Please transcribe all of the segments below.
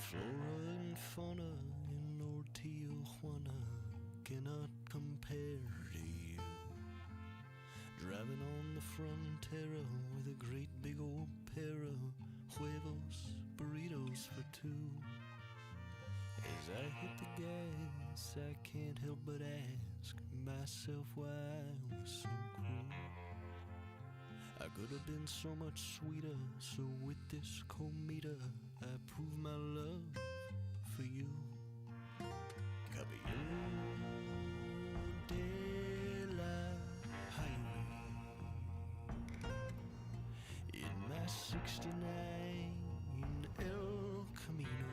Flora and fauna in old Tijuana cannot compare to you. Driving on the frontera with a great big old pair of huevos, burritos for two. As I hit the gas, I can't help but ask myself why I was so cruel. I could have been so much sweeter, so with this comida, I prove my love for you. Caballero de la highway in my 69 El Camino.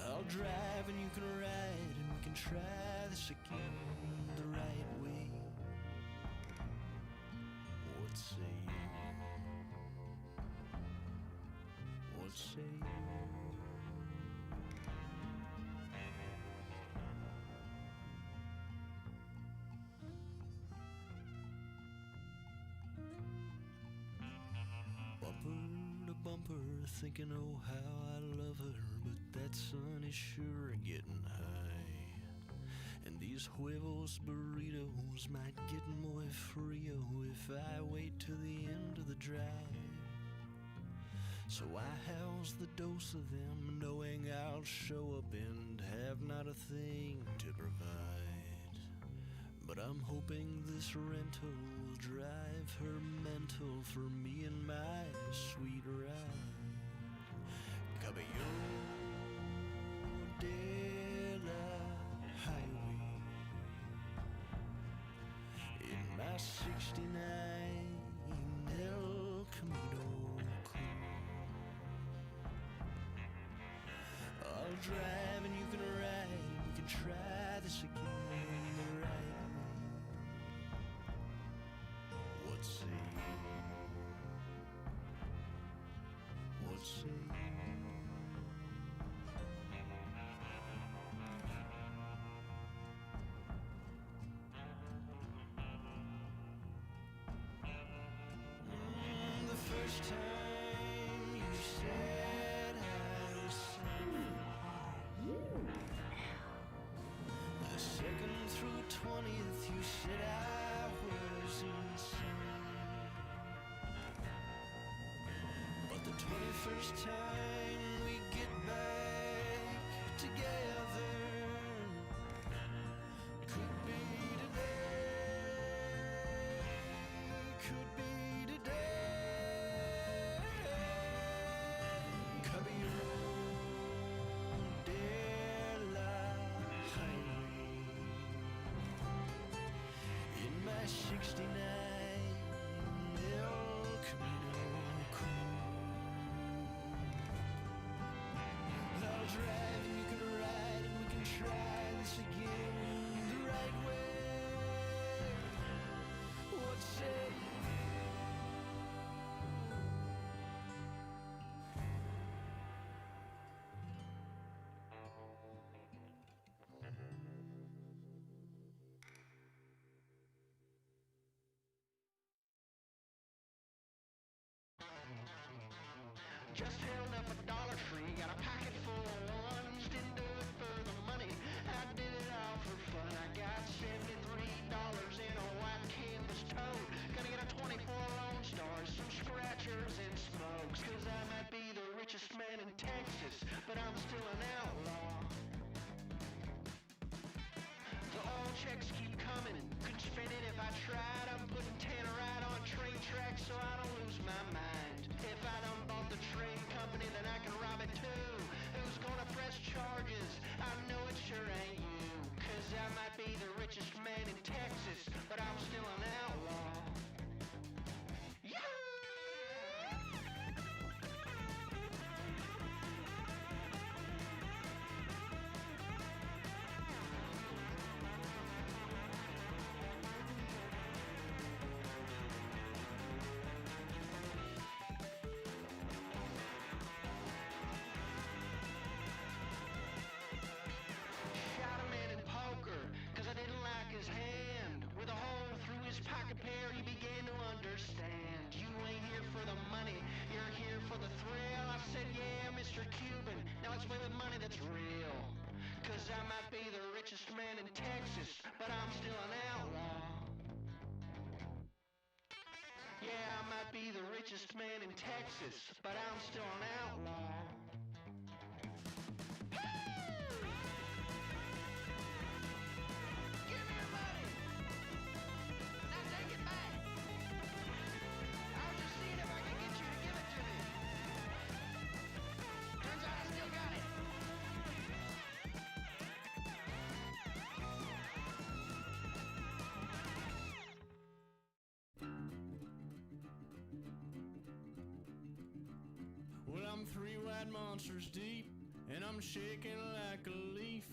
I'll drive and you can ride, and we can try this again the right way. What say you? What say you? Bumper to bumper, thinking, oh, how I love her, but that sun is sure getting high. And these huevos burritos might get muy frio if I wait till the end of the drive. So I house the dose of them, knowing I'll show up and have not a thing to provide. But I'm hoping this rental will drive her mental for me and my sweet ride. Caballero de la highway in my 69 El Camino cool. I'll drive and you can ride, we can try this again the right way. What say you? What say you? The first time you said I was safe. The second through 20th you said I was insane. But the 21st time we get back together could be today, could be today. Caballero de la highway in my 69 El Camino cool. I'll drive and you can ride, and we can try this again the right way. What say you? man in Texas, but I'm still an outlaw. Yeah, I might be the richest man in Texas, but I'm still an outlaw. Give me your money! Now take it back! I was just seeing if I could get you to give it to me. Turns out I still got it. Well, I'm 3 white monsters deep, and I'm shaking like a leaf.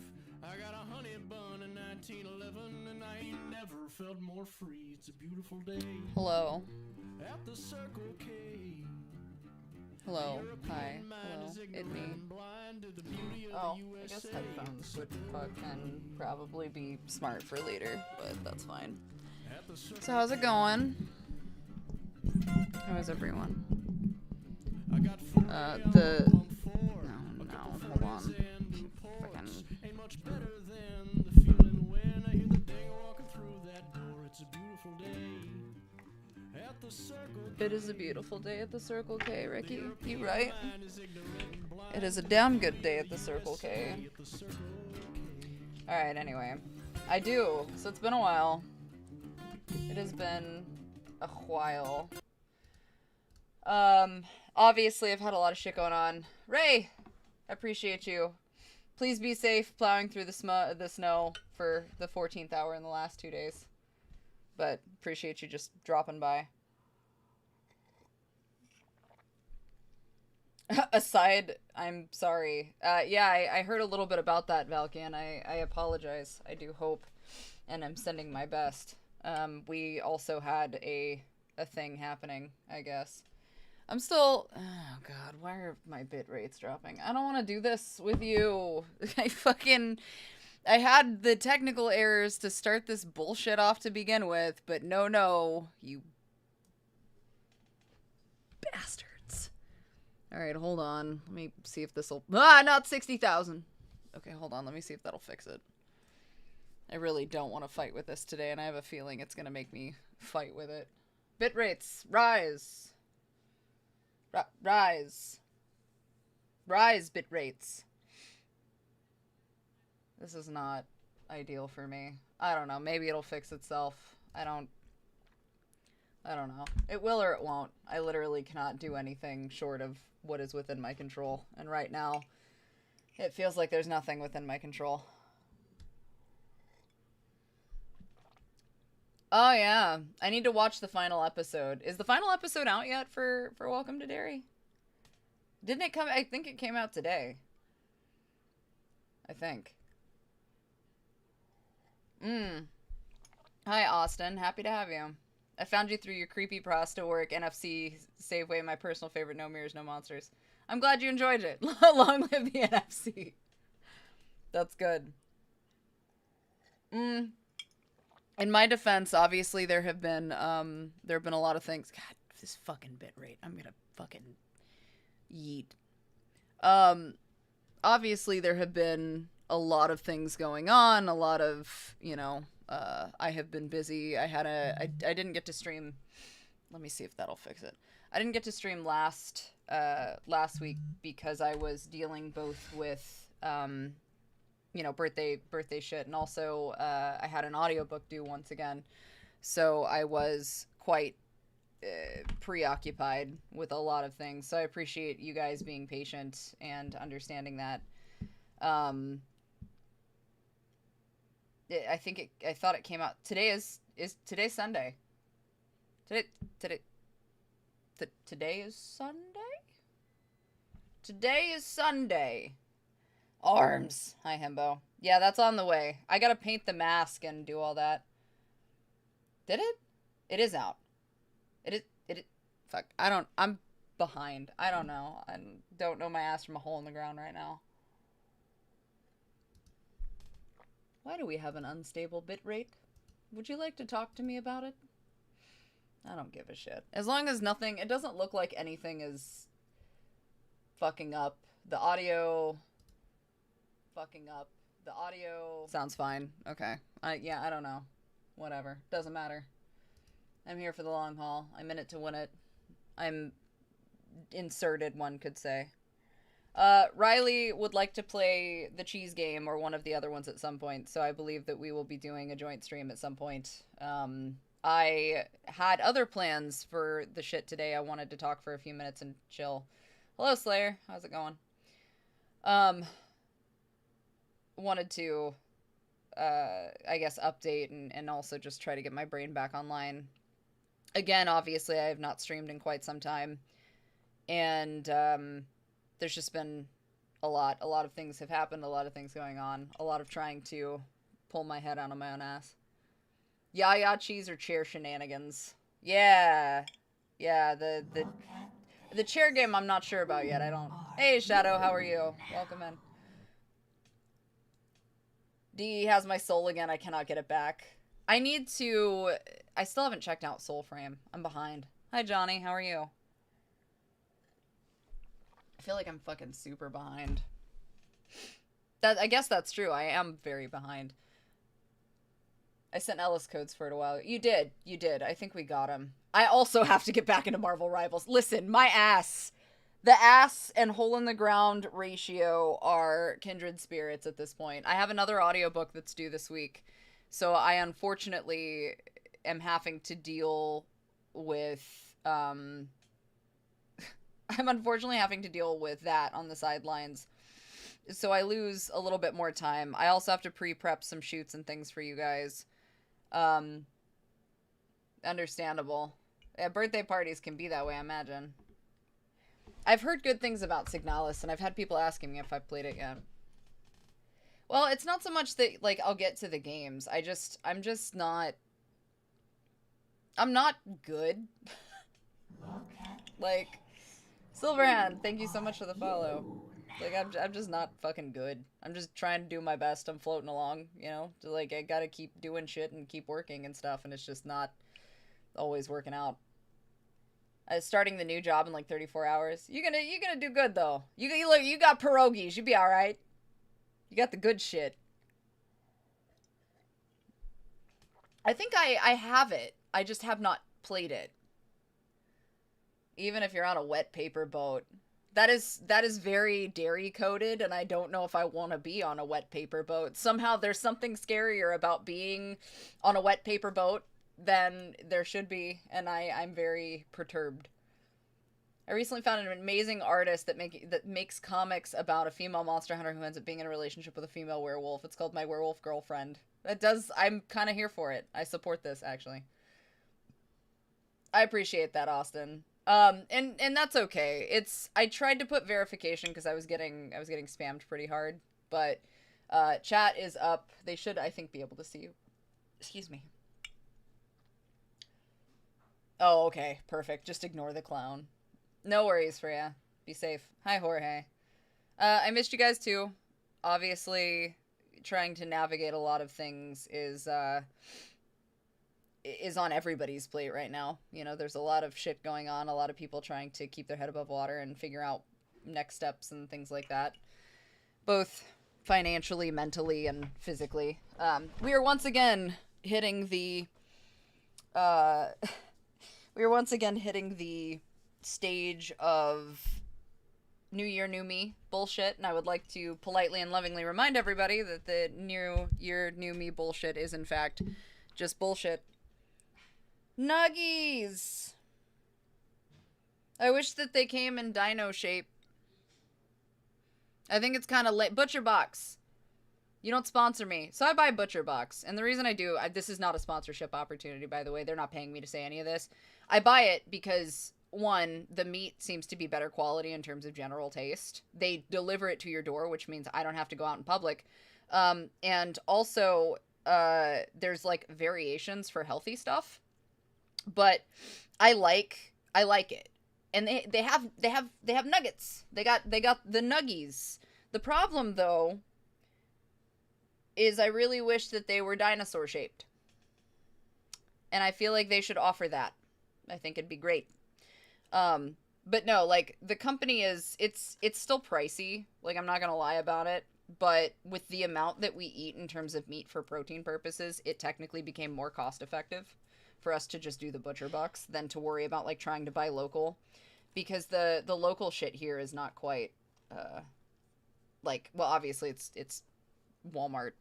I got a honey bun in 1911, and I ain't never felt more free. It's a beautiful day. Hello. At the Circle K. Hello. Hi. Hello. It's me. Oh, I guess headphones would fucking probably be smart for later, but that's fine. So how's it going? How is everyone? No, hold on. Fucking. It is a beautiful day at the Circle K, Ricky. You right? It is a damn good day at the Circle K. Alright, anyway. I do. So it's been a while. It has been a while. Obviously I've had a lot of shit going on. Ray! I appreciate you. Please be safe plowing through the snow for the 14th hour in the last 2 days. But appreciate you just dropping by. Aside, I'm sorry. Yeah, I heard a little bit about that, Valkian. I apologize. I do hope, and I'm sending my best. We also had a thing happening, I guess. I'm still... Oh, God, why are my bit rates dropping? I don't want to do this with you. I had the technical errors to start this bullshit off to begin with, but no, you bastards. Alright, hold on. Let me see if this'll... not 60,000. Okay, hold on. Let me see if that'll fix it. I really don't want to fight with this today, and I have a feeling it's going to make me fight with it. Bit rates, rise. Rise. Rise, bit rates. This is not ideal for me. I don't know. Maybe it'll fix itself. I don't know. It will or it won't. I literally cannot do anything short of what is within my control. And right now, it feels like there's nothing within my control. Oh, yeah. I need to watch the final episode. Is the final episode out yet for Welcome to Derry? Didn't it come... I think it came out today. I think. Hi, Austin. Happy to have you. I found you through your creepypasta work, NFC Saveway, my personal favorite, no mirrors, no monsters. I'm glad you enjoyed it. Long live the NFC. That's good. In my defense, obviously there have been a lot of things. God, this fucking bit rate. I'm gonna fucking yeet. Obviously there have been a lot of things going on, a lot of, I have been busy. I didn't get to stream. Let me see if that'll fix it. I didn't get to stream last week because I was dealing both with, birthday shit, and also I had an audiobook due once again. So I was quite preoccupied with a lot of things. So I appreciate you guys being patient and understanding that. I thought it came out today. Today's Sunday. Today is Sunday? Today is Sunday. Arms. Hi, Himbo. Yeah, that's on the way. I gotta paint the mask and do all that. Did it? It is out. Fuck. I'm behind. I don't know. I don't know my ass from a hole in the ground right now. Why do we have an unstable bit rate? Would you like to talk to me about it? I don't give a shit. As long as nothing... It doesn't look like anything is fucking up. The audio... fucking up. The audio sounds fine. Okay. Yeah, I don't know. Whatever. Doesn't matter. I'm here for the long haul. I'm in it to win it. I'm inserted, one could say. Riley would like to play the cheese game or one of the other ones at some point, so I believe that we will be doing a joint stream at some point. I had other plans for the shit today. I wanted to talk for a few minutes and chill. Hello, Slayer. How's it going? Wanted to, I guess, update and also just try to get my brain back online. Again, obviously, I have not streamed in quite some time. And, there's just been a lot of things have happened, a lot of things going on, a lot of trying to pull my head out of my own ass. Yaya cheese or chair shenanigans. Yeah, the chair game I'm not sure about yet. I don't. Hey Shadow, how are you? Welcome in. D has my soul again. I cannot get it back. I still haven't checked out Soulframe. I'm behind. Hi Johnny, how are you? I feel like I'm fucking super behind. I guess that's true. I am very behind. I sent Ellis codes for it a while. You did. I think we got him. I also have to get back into Marvel Rivals. Listen, my ass. The ass and hole in the ground ratio are kindred spirits at this point. I have another audiobook that's due this week. So I unfortunately am having to deal with I'm unfortunately having to deal with that on the sidelines. So I lose a little bit more time. I also have to pre-prep some shoots and things for you guys. Understandable. Yeah, birthday parties can be that way, I imagine. I've heard good things about Signalis, and I've had people asking me if I've played it yet. Well, it's not so much that, like, I'll get to the games. I'm not good. Like, Silverhand, thank you so much for the follow. Like, I'm just not fucking good. I'm just trying to do my best. I'm floating along, you know? Like, I gotta keep doing shit and keep working and stuff, and it's just not always working out. Starting the new job in, like, 34 hours. You're gonna do good, though. You got pierogies. You'll be alright. You got the good shit. I think I have it. I just have not played it. Even if you're on a wet paper boat. That is very dairy coded, and I don't know if I want to be on a wet paper boat. Somehow there's something scarier about being on a wet paper boat than there should be, and I'm very perturbed. I recently found an amazing artist that makes comics about a female monster hunter who ends up being in a relationship with a female werewolf. It's called My Werewolf Girlfriend. I'm kind of here for it. I support this, actually. I appreciate that, Austin. And that's okay. I tried to put verification because I was getting spammed pretty hard, but chat is up. They should, I think, be able to see you. Excuse me. Oh, okay. Perfect. Just ignore the clown. No worries, Freya. Be safe. Hi, Jorge. I missed you guys too. Obviously, trying to navigate a lot of things is on everybody's plate right now. You know, there's a lot of shit going on, a lot of people trying to keep their head above water and figure out next steps and things like that. Both financially, mentally, and physically. We are once again hitting the stage of New Year, New Me bullshit, and I would like to politely and lovingly remind everybody that the New Year, New Me bullshit is in fact just bullshit. Nuggies! I wish that they came in dino shape. I think it's kind of late. Butcher Box. You don't sponsor me. So I buy Butcher Box. And the reason I do, this is not a sponsorship opportunity, by the way. They're not paying me to say any of this. I buy it because, one, the meat seems to be better quality in terms of general taste. They deliver it to your door, which means I don't have to go out in public. And also, there's, like, variations for healthy stuff. But I like it. And they have nuggets. They got the nuggies. The problem, though, is I really wish that they were dinosaur shaped. And I feel like they should offer that. I think it'd be great. But no, like, the company it's still pricey. Like, I'm not gonna lie about it. but with the amount that we eat in terms of meat for protein purposes, it technically became more cost effective for us to just do the butcher bucks than to worry about like trying to buy local, because the local shit here is not quite like, well, obviously it's Walmart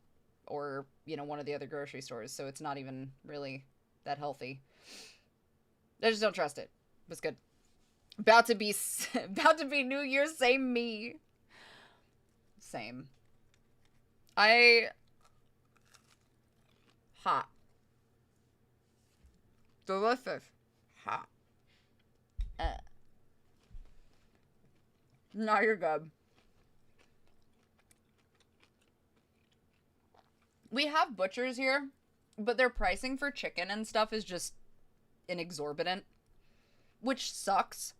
or, you know, one of the other grocery stores, so it's not even really that healthy. I just don't trust it. It's good. About to be New Year's, same me. Same. Hot. Delicious. Hot. No, you're good. We have butchers here, but their pricing for chicken and stuff is just inexorbitant, which sucks.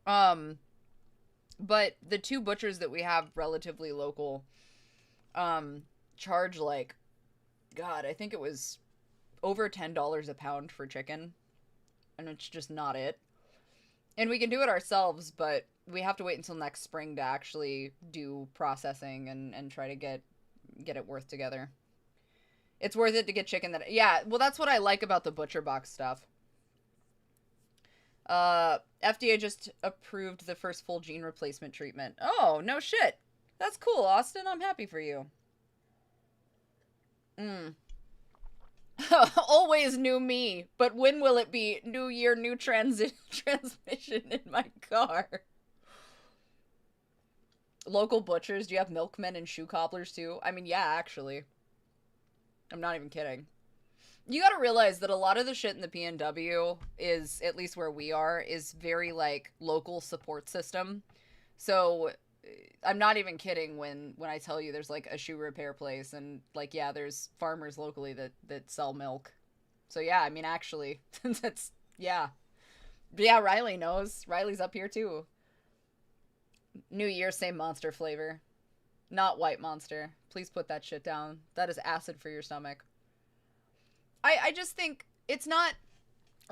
But the two butchers that we have relatively local, charge like, God, I think it was over $10 a pound for chicken, and it's just not it. And we can do it ourselves, but we have to wait until next spring to actually do processing and try to get it worth together. It's worth it to get chicken that, yeah, well, that's what I like about the butcher box stuff. FDA just approved the first full gene replacement treatment. Oh, no shit. That's cool, Austin. I'm happy for you. Always new me, but when will it be? New year, new transmission in my car. Local butchers, do you have milkmen and shoe cobblers too? I mean, yeah, actually. I'm not even kidding. You gotta realize that a lot of the shit in the PNW is, at least where we are, is very, like, local support system. So, I'm not even kidding when I tell you there's, like, a shoe repair place and, like, yeah, there's farmers locally that sell milk. So, yeah, I mean, actually, that's, yeah. But yeah, Riley knows. Riley's up here, too. New Year, same monster flavor. Not white monster. Please put that shit down. That is acid for your stomach. I just think it's not,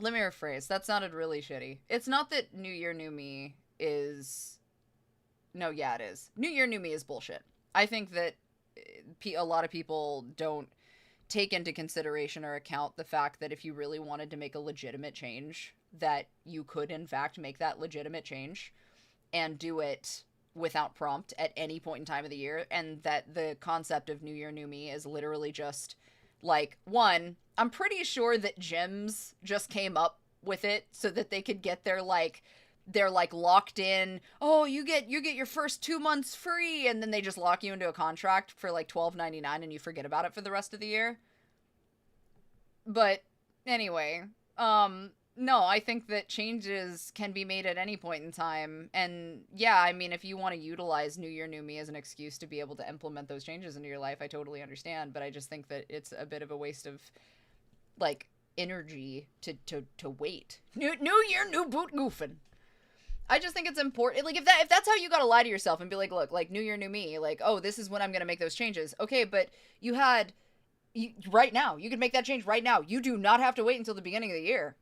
let me rephrase, that sounded really shitty. It's not that New Year, New Me is, no, yeah, it is. New Year, New Me is bullshit. I think that a lot of people don't take into consideration or account the fact that if you really wanted to make a legitimate change, that you could, in fact, make that legitimate change and do it without prompt at any point in time of the year, and that the concept of New Year, New Me is literally just, like, one, I'm pretty sure that gyms just came up with it so that they could get their, like, they're, like, locked in, oh, you get your first 2 months free, and then they just lock you into a contract for, like, $12.99 and you forget about it for the rest of the year. But, anyway, no, I think that changes can be made at any point in time. And yeah, I mean, if you want to utilize New Year, New Me as an excuse to be able to implement those changes into your life, I totally understand. But I just think that it's a bit of a waste of, like, energy to wait. New Year, new boot goofing. I just think it's important. Like, if that's how you gotta lie to yourself and be like, look, like, New Year, New Me, like, oh, this is when I'm gonna make those changes. Okay, but right now, you can make that change right now. You do not have to wait until the beginning of the year.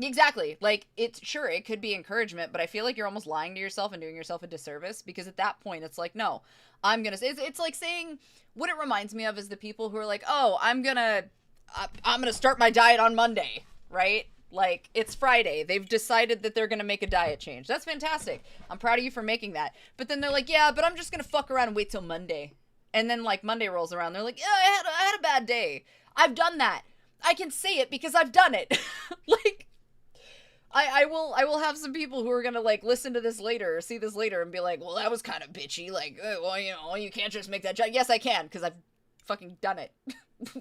Exactly. Like, it could be encouragement, but I feel like you're almost lying to yourself and doing yourself a disservice, because at that point it's like, no, I'm gonna say, it's like saying, what it reminds me of is the people who are like, oh, I'm gonna start my diet on Monday, right? Like, it's Friday. They've decided that they're gonna make a diet change. That's fantastic. I'm proud of you for making that. But then they're like, yeah, but I'm just gonna fuck around and wait till Monday. And then, like, Monday rolls around, they're like, yeah, I had a bad day. I've done that. I can say it because I've done it. Like, I will have some people who are gonna, like, listen to this later or see this later and be like, well, that was kind of bitchy. Like, well, you know, you can't just make that joke. Yes, I can, because I've fucking done it.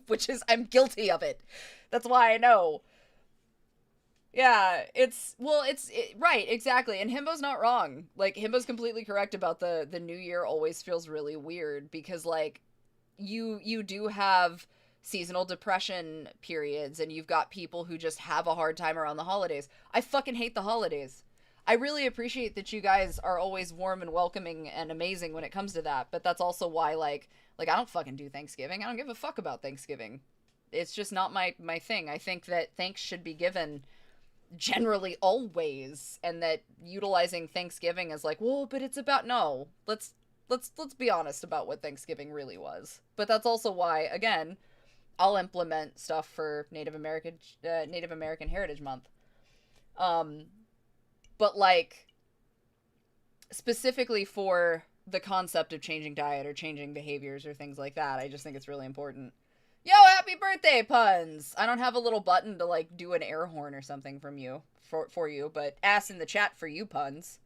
Which is, I'm guilty of it. That's why I know. Yeah, right, exactly. And Himbo's not wrong. Like, Himbo's completely correct about the new year always feels really weird, because, like, you do have seasonal depression periods, and you've got people who just have a hard time around the holidays. I fucking hate the holidays. I really appreciate that you guys are always warm and welcoming and amazing when it comes to that, but that's also why, like I don't fucking do Thanksgiving. I don't give a fuck about Thanksgiving. It's just not my thing. I think that thanks should be given generally always, and that utilizing Thanksgiving as like, well, but it's about, no, let's let's be honest about what Thanksgiving really was. But that's also why, again, I'll implement stuff for Native American Heritage Month. Um, but like specifically for the concept of changing diet or changing behaviors or things like that, I just think it's really important. Yo, happy birthday puns! I don't have a little button to like do an air horn or something from you for you, but ass in the chat for you puns.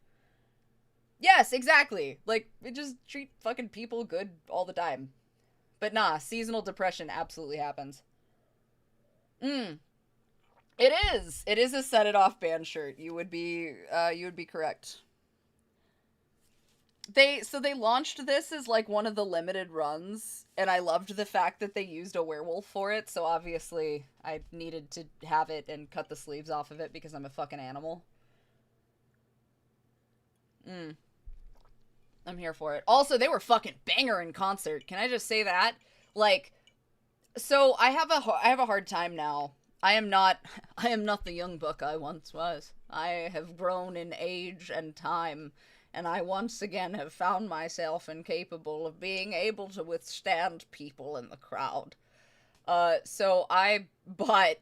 Yes, exactly. Like, we just treat fucking people good all the time. But nah, seasonal depression absolutely happens. Mm. It is. It is a set it off band shirt. You would be correct. They launched this as like one of the limited runs, and I loved the fact that they used a werewolf for it, so obviously I needed to have it and cut the sleeves off of it because I'm a fucking animal. Mm. I'm here for it. Also, they were fucking banger in concert. Can I just say that? Like, so I have a hard time now. I am not the young buck I once was. I have grown in age and time, and I once again have found myself incapable of being able to withstand people in the crowd. So I bought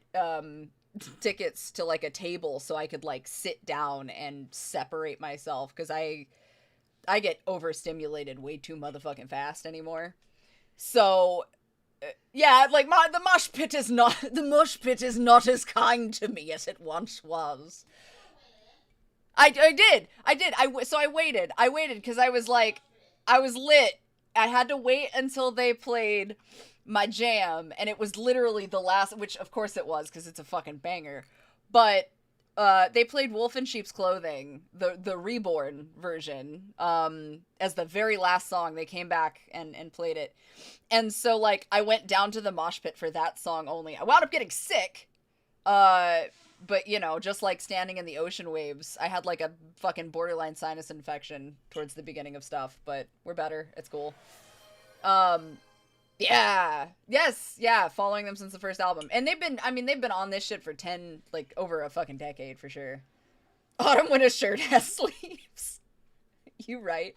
tickets to like a table so I could like sit down and separate myself because I get overstimulated way too motherfucking fast anymore. So yeah, like the mosh pit is not as kind to me as it once was. I did. So I waited because I was like, I was lit. I had to wait until they played my jam, and it was literally the last, which of course it was because it's a fucking banger. But they played Wolf in Sheep's Clothing, the reborn version, as the very last song. They came back and played it, and so like I went down to the mosh pit for that song only. I wound up getting sick, uh, but you know, just like standing in the ocean waves, I had like a fucking borderline sinus infection towards the beginning of stuff. But we're better. It's cool. Um, yeah. Yes. Yeah. Following them since the first album. And they've been on this shit for 10, like, over a fucking decade for sure. Autumn Winter shirt has sleeves. You right.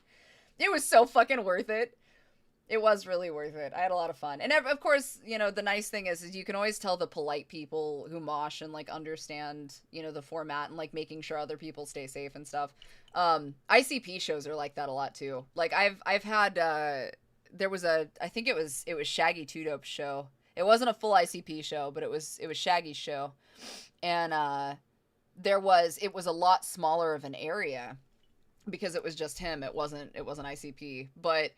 It was so fucking worth it. It was really worth it. I had a lot of fun. And of course, you know, the nice thing is you can always tell the polite people who mosh and, like, understand, you know, the format and, like, making sure other people stay safe and stuff. ICP shows are like that a lot, too. Like, I've had, there was I think it was Shaggy Two Dope's show. It wasn't a full ICP show, but it was Shaggy's show. And, it was a lot smaller of an area because it was just him. It wasn't ICP. But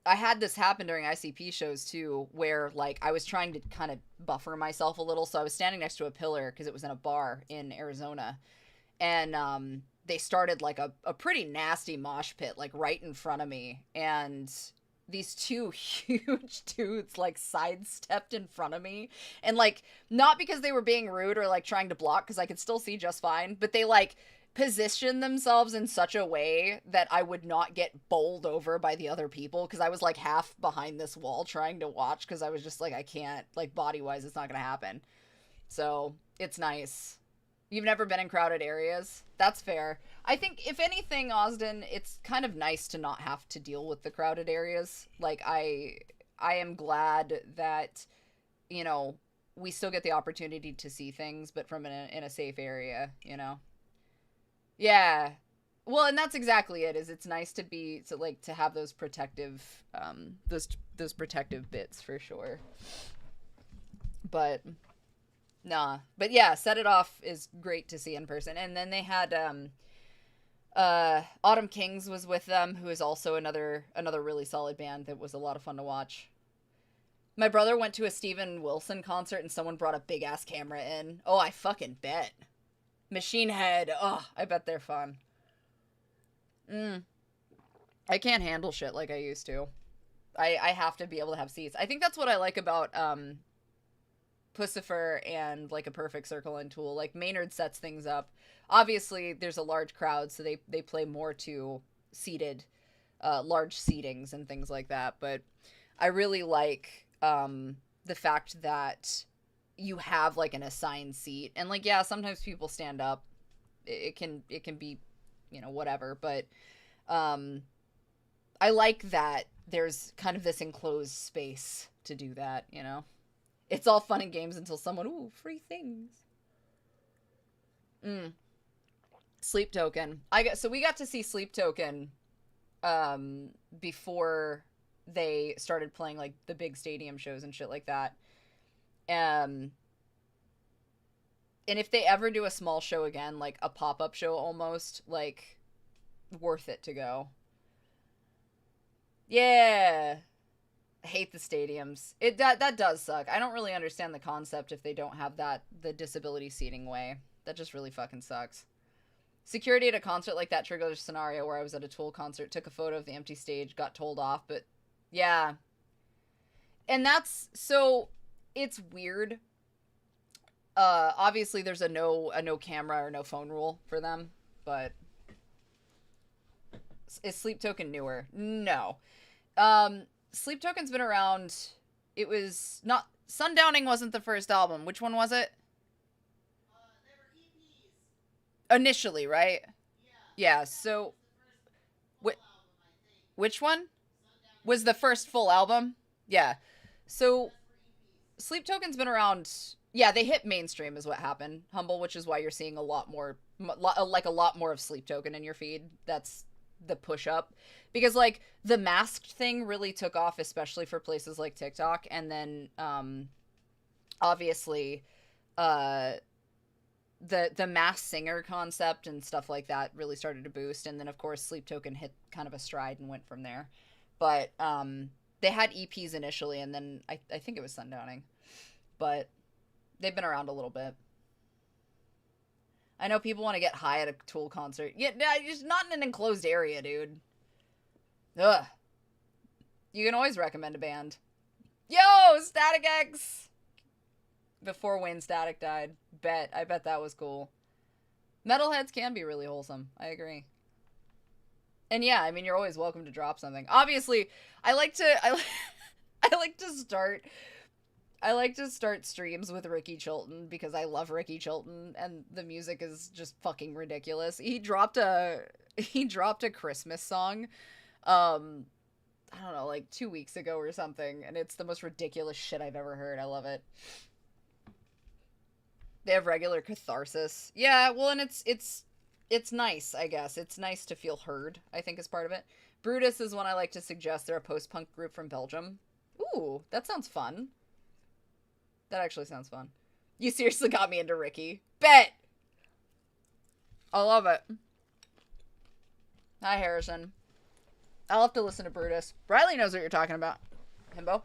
I had this happen during ICP shows too, where like I was trying to kind of buffer myself a little, so I was standing next to a pillar because it was in a bar in Arizona, and they started like a pretty nasty mosh pit like right in front of me, and these two huge dudes like sidestepped in front of me, and like not because they were being rude or like trying to block because I could still see just fine, but they like position themselves in such a way that I would not get bowled over by the other people because I was like half behind this wall trying to watch because I was just like I can't, like body wise it's not gonna happen. So it's nice. You've never been in crowded areas? That's fair. I think if anything, Osden, it's kind of nice to not have to deal with the crowded areas. Like I am glad that, you know, we still get the opportunity to see things, but from in a safe area, you know. Yeah. Well, and that's exactly it. Is it's nice to be to like to have those protective those protective bits for sure. But nah. But yeah, Set It Off is great to see in person. And then they had Autumn Kings was with them, who is also another really solid band that was a lot of fun to watch. My brother went to a Steven Wilson concert and someone brought a big ass camera in. Oh, I fucking bet. Machine Head. Oh, I bet they're fun. I can't handle shit like I used to. I have to be able to have seats. I think that's what I like about Pussifer and like a Perfect Circle and Tool. Like Maynard sets things up. Obviously, there's a large crowd, so they play more to seated, large seatings and things like that. But I really like the fact that you have like an assigned seat, and like yeah, sometimes people stand up. It can be, you know, whatever. But I like that there's kind of this enclosed space to do that, you know? It's all fun and games until someone, ooh, free things. Sleep Token. So we got to see Sleep Token before they started playing like the big stadium shows and shit like that. And if they ever do a small show again, like a pop-up show almost, like worth it to go. Yeah. I hate the stadiums. That does suck. I don't really understand the concept if they don't have the disability seating way. That just really fucking sucks. Security at a concert like that triggered a scenario where I was at a Tool concert, took a photo of the empty stage, got told off, but yeah. And so it's weird. Obviously there's a no camera or no phone rule for them, but is Sleep Token newer? No. Sleep Token's been around. It was not Sundowning wasn't the first album. Which one was it? They were EPs. Initially, right? Yeah, so which one was the first full album? Yeah. So Sleep Token's been around. Yeah, they hit mainstream is what happened. Humble, which is why you're seeing a lot more of Sleep Token in your feed. That's the push up, because like the masked thing really took off, especially for places like TikTok, and then obviously the masked singer concept and stuff like that really started to boost, and then of course Sleep Token hit kind of a stride and went from there. But they had EPs initially, and then I think it was Sundowning, but they've been around a little bit. I know people want to get high at a Tool concert. Yeah, just not in an enclosed area, dude. Ugh. You can always recommend a band. Yo, Static X! Before Wayne Static died. I bet that was cool. Metalheads can be really wholesome. I agree. And yeah, I mean, you're always welcome to drop something. Obviously, I like to start streams with Ricky Chilton because I love Ricky Chilton and the music is just fucking ridiculous. He dropped a Christmas song I don't know, like 2 weeks ago or something, and it's the most ridiculous shit I've ever heard. I love it. They have regular catharsis. Yeah, well, and it's nice, I guess. It's nice to feel heard, I think, is part of it. Brutus is one I like to suggest. They're a post-punk group from Belgium. Ooh, that sounds fun. That actually sounds fun. You seriously got me into Ricky. Bet! I love it. Hi, Harrison. I'll have to listen to Brutus. Riley knows what you're talking about. Himbo.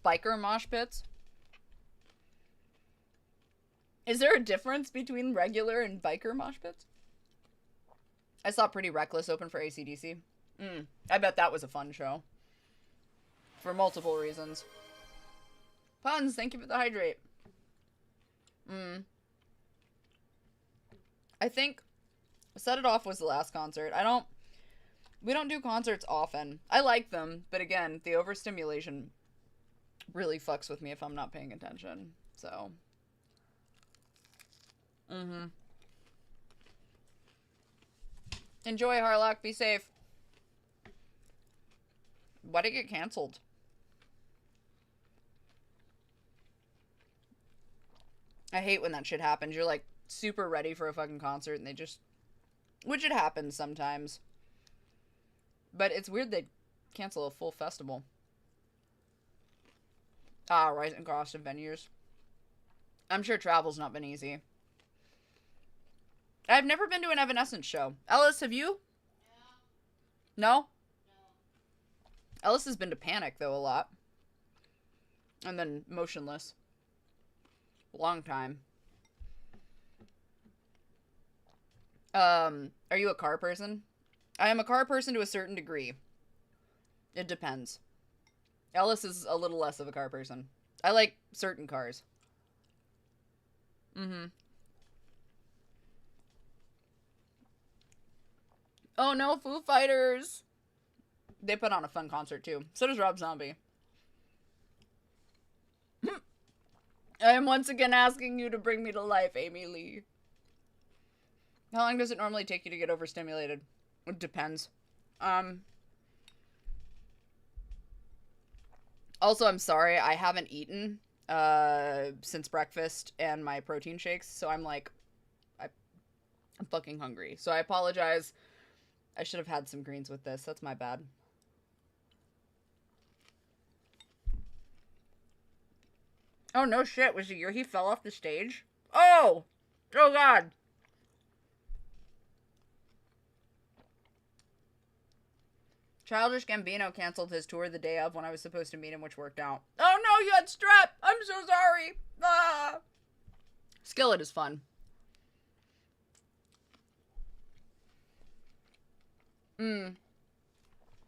Biker mosh pits. Is there a difference between regular and biker mosh pits? I saw Pretty Reckless open for AC/DC. I bet that was a fun show. For multiple reasons. Puns, thank you for the hydrate. I think Set It Off was the last concert. We don't do concerts often. I like them, but again, the overstimulation really fucks with me if I'm not paying attention. So. Enjoy, Harlock. Be safe. Why'd it get canceled? I hate when that shit happens. You're like super ready for a fucking concert and they just... Which it happens sometimes. But it's weird they cancel a full festival. Rising cost of venues. I'm sure travel's not been easy. I've never been to an Evanescence show. Ellis, have you? No? No? Ellis has been to Panic, though, a lot. And then Motionless. Long time. Are you a car person? I am a car person to a certain degree. It depends. Ellis is a little less of a car person. I like certain cars. Oh no, Foo Fighters! They put on a fun concert too. So does Rob Zombie. I am once again asking you to bring me to life, Amy Lee. How long does it normally take you to get overstimulated? It depends. Also, I'm sorry, I haven't eaten since breakfast and my protein shakes, so I'm like, I'm fucking hungry. So I apologize. I should have had some greens with this. That's my bad. Oh, no shit. Was the year he fell off the stage? Oh! Oh, God. Childish Gambino canceled his tour the day of when I was supposed to meet him, which worked out. Oh, no, you had strep! I'm so sorry! Ah! Skillet is fun.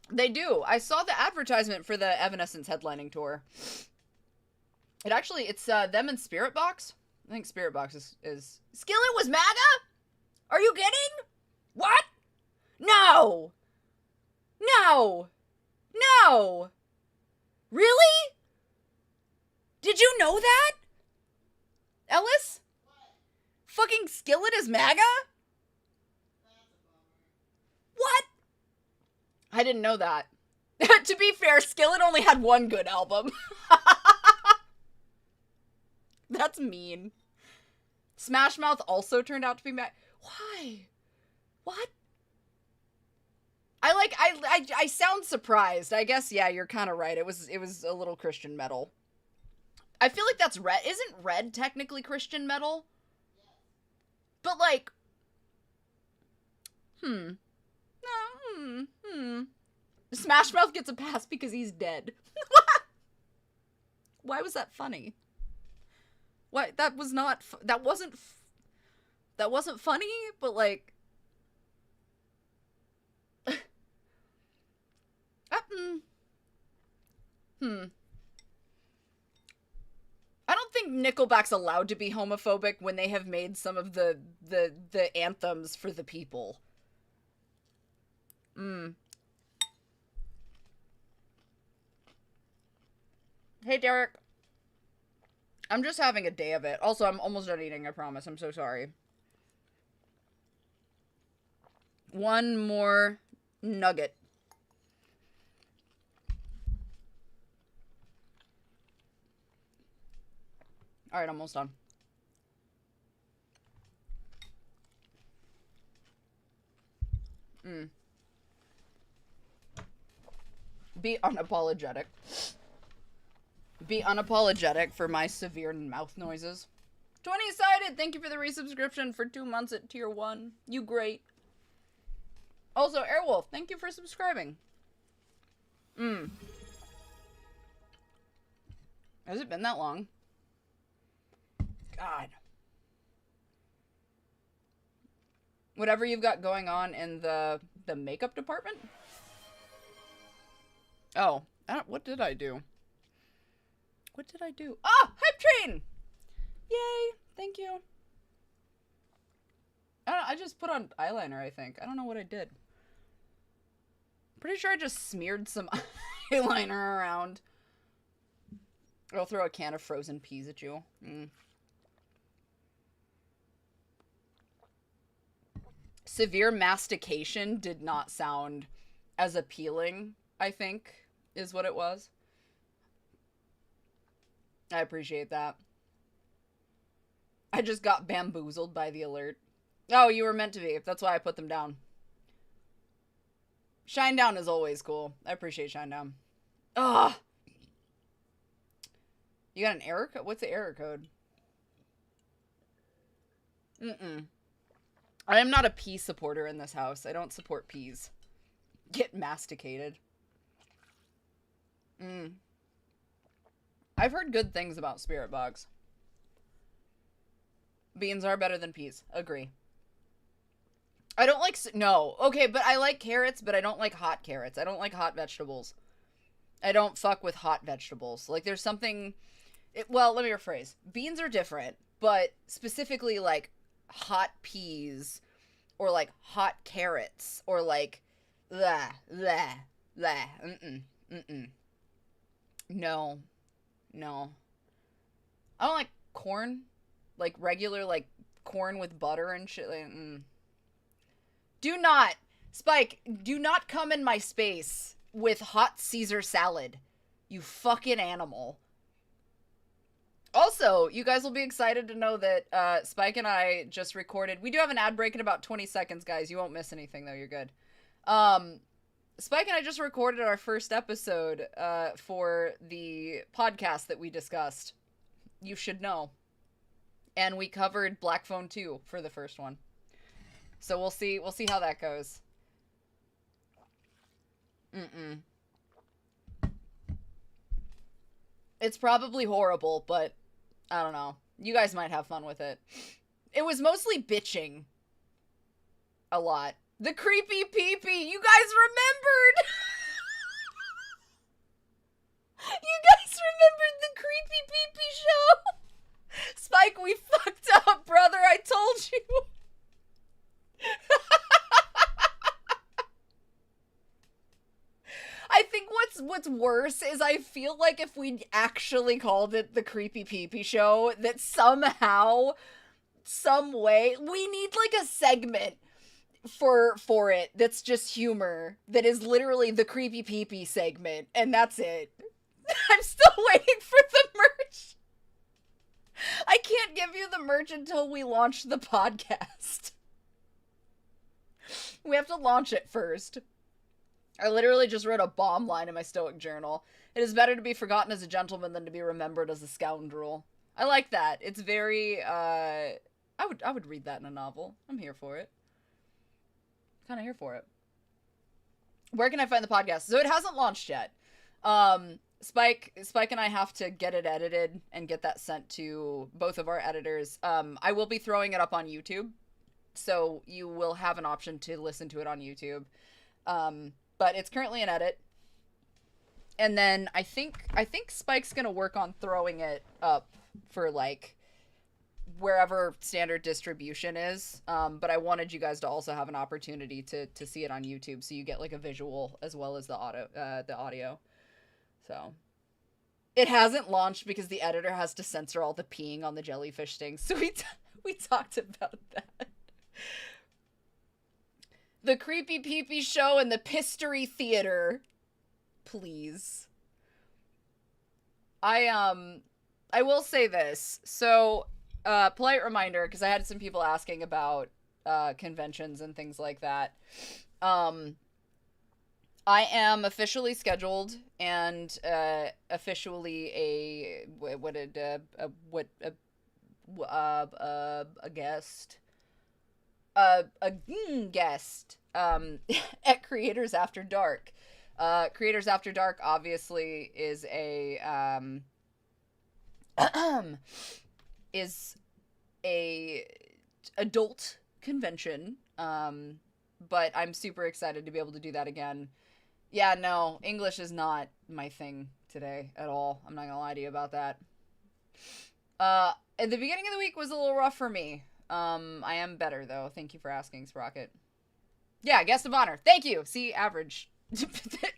They do. I saw the advertisement for the Evanescence headlining tour. It's them and Spirit Box. I think Spirit Box is... Skillet was MAGA? Are you kidding? What? No! No! No! Really? Did you know that? Ellis? Fucking Skillet is MAGA? What? I didn't know that. To be fair, Skillet only had one good album. That's mean. Smash Mouth also turned out to be MAGA. Why? What? I sound surprised. I guess, yeah, you're kind of right. It was a little Christian metal. I feel like that's Red. Isn't Red technically Christian metal? But like, Smash Mouth gets a pass because he's dead. Why was that funny? What? That wasn't funny, but like, I don't think Nickelback's allowed to be homophobic when they have made some of the anthems for the people. Hey, Derek. I'm just having a day of it. Also, I'm almost done eating, I promise. I'm so sorry. One more nugget. Alright, almost done. Be unapologetic. Be unapologetic for my severe mouth noises. 20-sided, thank you for the resubscription for 2 months at tier 1. You great. Also, Airwolf, thank you for subscribing. Has it been that long? God. Whatever you've got going on in the makeup department? Oh, what did I do? What did I do? Ah! Hype train! Yay! Thank you. I just put on eyeliner, I think. I don't know what I did. Pretty sure I just smeared some eyeliner around. I'll throw a can of frozen peas at you. Severe mastication did not sound as appealing, I think, is what it was. I appreciate that. I just got bamboozled by the alert. Oh, you were meant to be. That's why I put them down. Shinedown is always cool. I appreciate Shinedown. Ugh. You got an error code? What's the error code? I am not a pea supporter in this house. I don't support peas. Get masticated. I've heard good things about spirit bugs. Beans are better than peas. Agree. I don't like... No. Okay, but I like carrots, but I don't like hot carrots. I don't like hot vegetables. I don't fuck with hot vegetables. Like, there's something... well, let me rephrase. Beans are different, but specifically, like, hot peas or, like, hot carrots or, like, No. No. I don't like corn. Like, regular, like, corn with butter and shit. Like, Do not Spike, do not come in my space with hot Caesar salad. You fucking animal. Also, you guys will be excited to know that Spike and I just recorded. We do have an ad break in about 20 seconds, guys. You won't miss anything, though. You're good. Spike and I just recorded our first episode for the podcast that we discussed. You should know. And we covered Black Phone 2 for the first one. So we'll see how that goes. It's probably horrible, but I don't know. You guys might have fun with it. It was mostly bitching. A lot. The creepy peepee! You guys remembered! You guys remembered the creepy peepee show? Spike, we fucked up, brother. I told you. I think what's worse is I feel like if we actually called it the Creepy Peepee Show, that somehow, some way, we need like a segment for it that's just humor, that is literally the Creepy Peepee segment, and that's it. I'm still waiting for the merch. I can't give you the merch until we launch the podcast. We have to launch it first. I literally just wrote a bomb line in my Stoic journal. It is better to be forgotten as a gentleman than to be remembered as a scoundrel. I like that. It's very, I would read that in a novel. I'm here for it. Kind of here for it. Where can I find the podcast? So it hasn't launched yet. Spike and I have to get it edited and get that sent to both of our editors. I will be throwing it up on YouTube, so you will have an option to listen to it on YouTube. But it's currently in edit. And then I think Spike's gonna work on throwing it up for like wherever standard distribution is. But I wanted you guys to also have an opportunity to see it on YouTube, so you get like a visual as well as the audio. So it hasn't launched because the editor has to censor all the peeing on the jellyfish stings. So we talked about that. The Creepy Peepee Show and the Pistery Theater. Please. I will say this. So, polite reminder, because I had some people asking about conventions and things like that. I am officially scheduled and officially a guest. A guest at Creators After Dark. Creators After Dark obviously is a adult convention, but I'm super excited to be able to do that again. Yeah, no, English is not my thing today at all. I'm not gonna lie to you about that. At the beginning of the week was a little rough for me. I am better, though. Thank you for asking, Sprocket. Yeah, guest of honor. Thank you. See, average.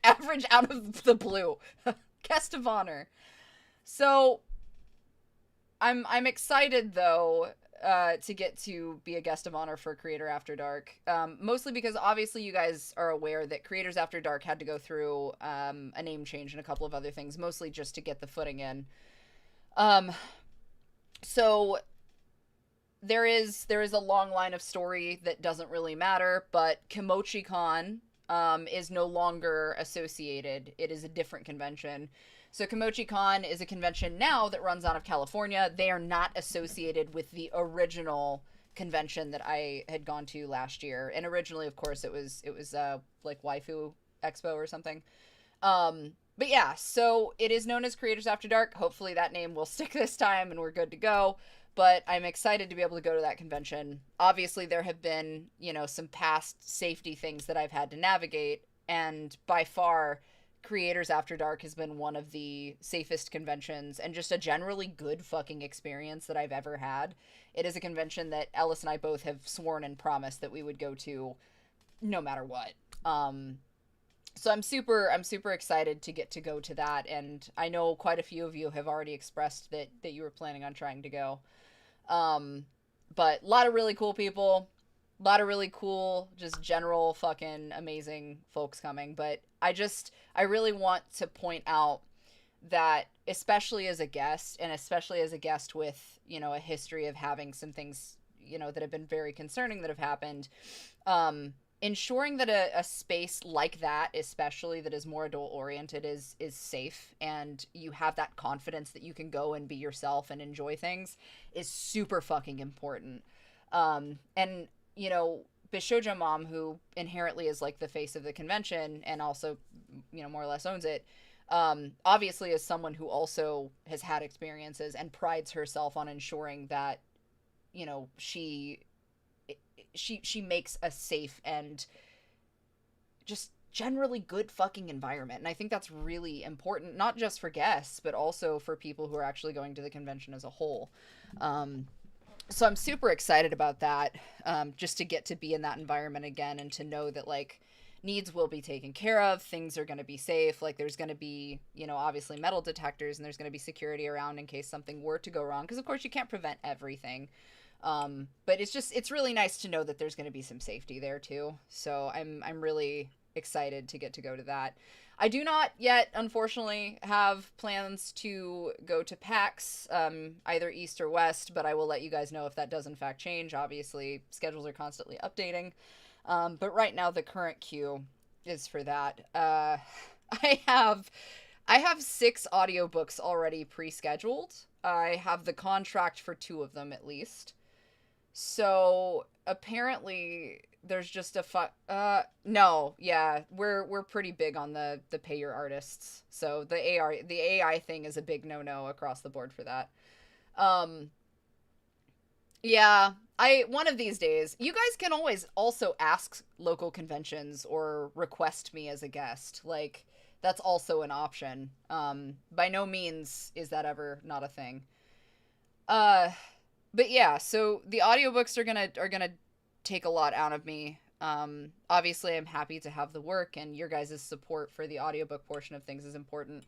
Average out of the blue. Guest of honor. So, I'm excited, though, to get to be a guest of honor for Creator After Dark. Mostly because, obviously, you guys are aware that Creators After Dark had to go through a name change and a couple of other things, mostly just to get the footing in. So there is a long line of story that doesn't really matter, but KimochiCon is no longer associated. It is a different convention. So KimochiCon is a convention now that runs out of California. They are not associated with the original convention that I had gone to last year. And originally, of course, it was like Waifu Expo or something. But yeah, so it is known as Creators After Dark. Hopefully that name will stick this time and we're good to go. But I'm excited to be able to go to that convention. Obviously, there have been, some past safety things that I've had to navigate. And by far, Creators After Dark has been one of the safest conventions and just a generally good fucking experience that I've ever had. It is a convention that Ellis and I both have sworn and promised that we would go to no matter what. So I'm super excited to get to go to that. And I know quite a few of you have already expressed that you were planning on trying to go. But a lot of really cool people. A lot of really cool, just general fucking amazing folks coming. But I really want to point out that, especially as a guest, and especially as a guest with, a history of having some things, that have been very concerning that have happened, ensuring that a space like that, especially that is more adult oriented, is safe, and you have that confidence that you can go and be yourself and enjoy things, is super fucking important. And Bishojo Mom, who inherently is like the face of the convention and also, more or less owns it, obviously is someone who also has had experiences and prides herself on ensuring that, she makes a safe and just generally good fucking environment. And I think that's really important, not just for guests, but also for people who are actually going to the convention as a whole. So I'm super excited about that, just to get to be in that environment again and to know that, like, needs will be taken care of, things are going to be safe, like there's going to be, obviously metal detectors, and there's going to be security around in case something were to go wrong, because of course you can't prevent everything. But it's really nice to know that there's going to be some safety there too. So I'm really excited to get to go to that. I do not yet, unfortunately, have plans to go to PAX, either East or West, but I will let you guys know if that does in fact change. Obviously, schedules are constantly updating. But right now, the current queue is for that. I have 6 audiobooks already pre-scheduled. I have the contract for 2 of them at least. So apparently there's just no, yeah, we're pretty big on the pay your artists. So the AI thing is a big no across the board for that. Yeah, one of these days, you guys can always also ask local conventions or request me as a guest. Like, that's also an option. By no means is that ever not a thing. But yeah, so the audiobooks are gonna take a lot out of me. Obviously I'm happy to have the work, and your guys' support for the audiobook portion of things is important.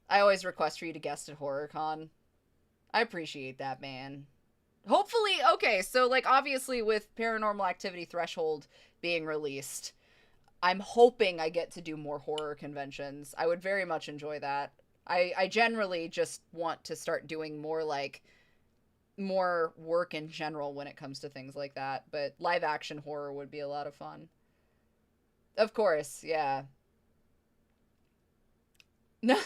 I always request for you to guest at HorrorCon. I appreciate that, man. Hopefully, okay, so like obviously with Paranormal Activity Threshold being released, I'm hoping I get to do more horror conventions. I would very much enjoy that. I generally just want to start doing more work in general when it comes to things like that, but live action horror would be a lot of fun. Of course, yeah. Fan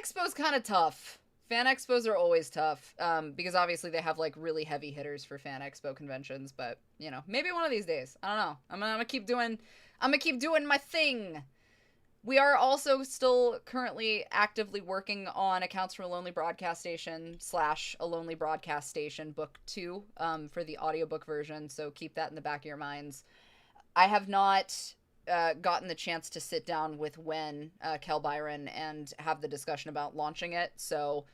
Expo's kind of tough. Fan Expos are always tough, because obviously they have like really heavy hitters for Fan Expo conventions, but maybe one of these days. I don't know. I'm gonna keep doing my thing. We are also still currently actively working on Accounts from a Lonely Broadcast Station / A Lonely Broadcast Station Book 2, for the audiobook version, so keep that in the back of your minds. I have not gotten the chance to sit down with Kel Byron and have the discussion about launching it, so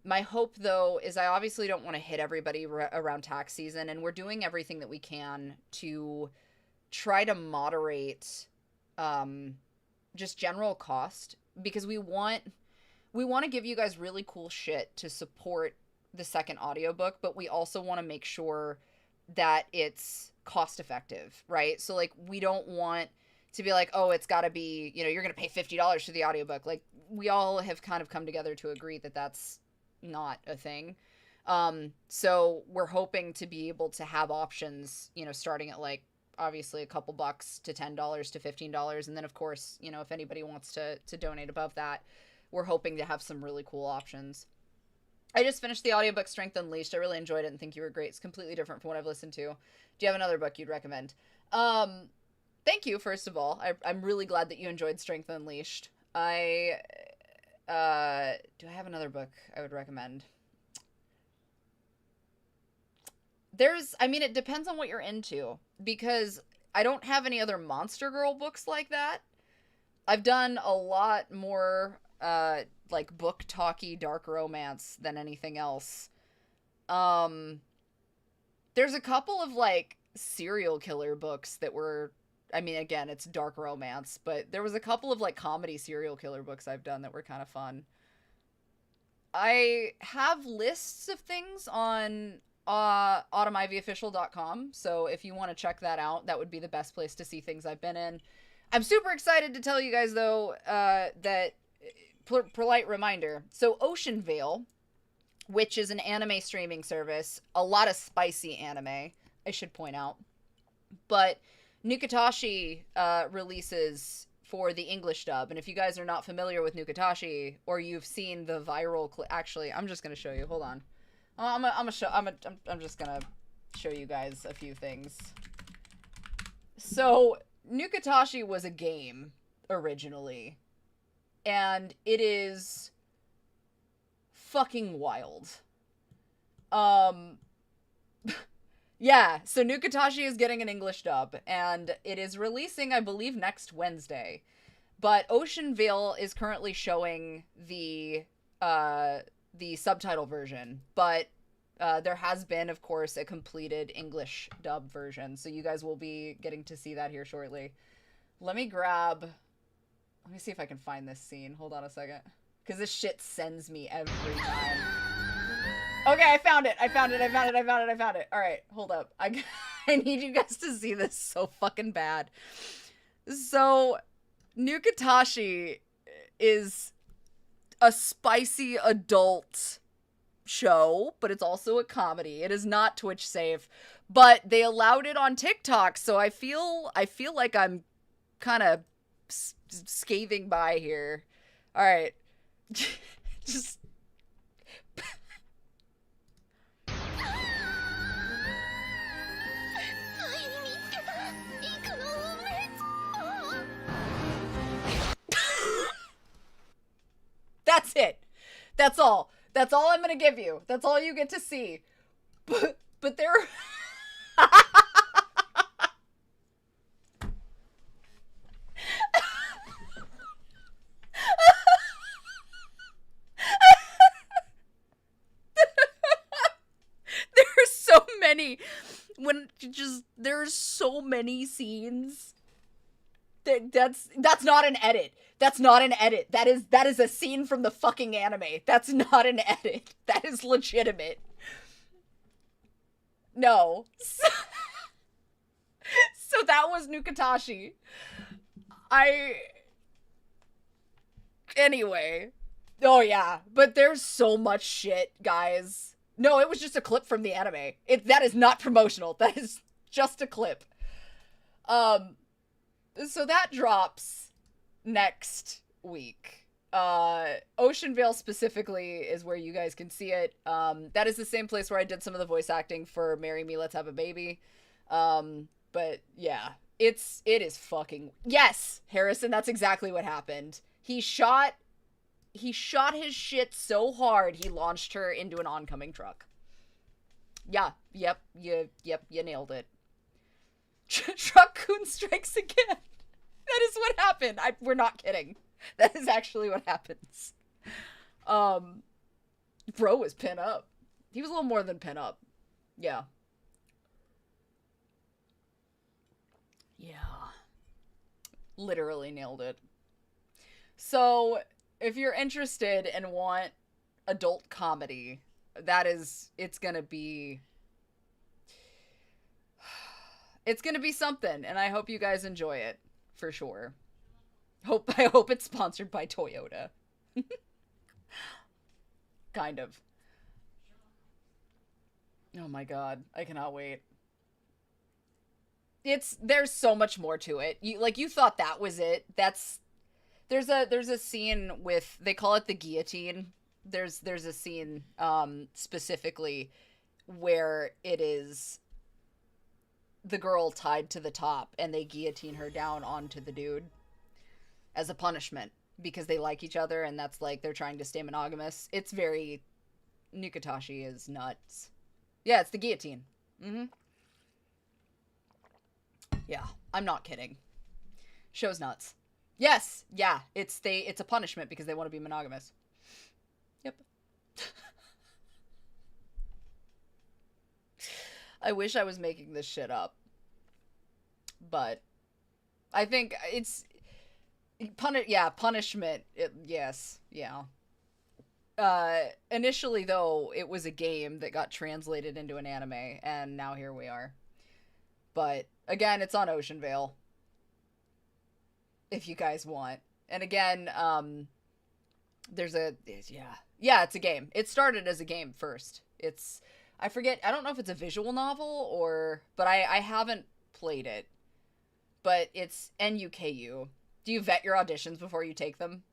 my hope, though, is I obviously don't want to hit everybody around tax season, and we're doing everything that we can to try to moderate just general cost, because we want to give you guys really cool shit to support the second audiobook, but we also want to make sure that it's cost effective, right? So like we don't want to be like, oh, it's got to be, you're going to pay $50 for the audiobook. Like, we all have kind of come together to agree that that's not a thing. So we're hoping to be able to have options, starting at like obviously a couple bucks to $10 to $15, and then of course, if anybody wants to donate above that, we're hoping to have some really cool options. I just finished the audiobook Strength Unleashed. I really enjoyed it and think you were great. It's completely different from what I've listened to. Do you have another book you'd recommend? Thank you, first of all. I'm really glad that you enjoyed Strength Unleashed. Do I have another book I would recommend? It depends on what you're into, because I don't have any other Monster Girl books like that. I've done a lot more, like, book talky dark romance than anything else. There's a couple of, like, serial killer books that were, again, it's dark romance, but there was a couple of, like, comedy serial killer books I've done that were kind of fun. I have lists of things on autumnivyofficial.com. So if you want to check that out, that would be the best place to see things I've been in. I'm super excited to tell you guys, though, that polite reminder. So Ocean Vale, which is an anime streaming service, a lot of spicy anime, I should point out. But Nukatashi releases for the English dub, and if you guys are not familiar with Nukatashi or you've seen the viral actually, I'm just gonna show you. Hold on. I'm just gonna show you guys a few things. So Nukatashi was a game originally, and it is fucking wild. Yeah, so Nukatashi is getting an English dub, and it is releasing, I believe, next Wednesday. But Ocean Vale is currently showing the subtitle version, but there has been, of course, a completed English dub version, so you guys will be getting to see that here shortly. Let me see if I can find this scene. Hold on a second. Because this shit sends me every time. Okay, I found it. Alright, hold up. I need you guys to see this so fucking bad. So, Nukatashi is a spicy adult show, but it's also a comedy. It is not Twitch safe, but they allowed it on TikTok, so I feel like I'm kind of scathing by here. All right. Just That's it. That's all. That's all I'm gonna give you. That's all you get to see. But there. There's so many. There's so many scenes. That's not an edit. That's not an edit. That is a scene from the fucking anime. That's not an edit. That is legitimate. No. So that was Nukatashi. Anyway. Oh yeah. But there's so much shit, guys. No, it was just a clip from the anime. That is not promotional. That is just a clip. So that drops next week. Ocean Vale specifically is where you guys can see it. That is the same place where I did some of the voice acting for Marry Me, Let's Have a Baby. But yeah, it is fucking... Yes, Harrison, that's exactly what happened. He shot his shit so hard, he launched her into an oncoming truck. Yeah, yep, you nailed it. Truck-kun strikes again. That is what happened. We're not kidding. That is actually what happens. Bro was pin up. He was a little more than pin up. Yeah. Yeah. Literally nailed it. So, if you're interested and want adult comedy, it's gonna be something, and I hope you guys enjoy it. For sure. I hope it's sponsored by Toyota. Kind of. Oh my god, I cannot wait. There's so much more to it. You thought that was it. There's a scene with, they call it the guillotine. There's a scene specifically where it is the girl tied to the top and they guillotine her down onto the dude as a punishment because they like each other, and that's like they're trying to stay monogamous. It's very... Nukatashi is nuts. Yeah, it's the guillotine. Yeah, I'm not kidding. Show's nuts. Yes, yeah, it's a punishment because they want to be monogamous. Yep. I wish I was making this shit up. But I think it's punishment. Yes, yeah. Initially, though, it was a game that got translated into an anime, and now here we are. But, again, it's on Ocean Vale. If you guys want. And again, it's a game. It started as a game first. I forget, I don't know if it's a visual novel but I haven't played it. But it's NUKU. Do you vet your auditions before you take them?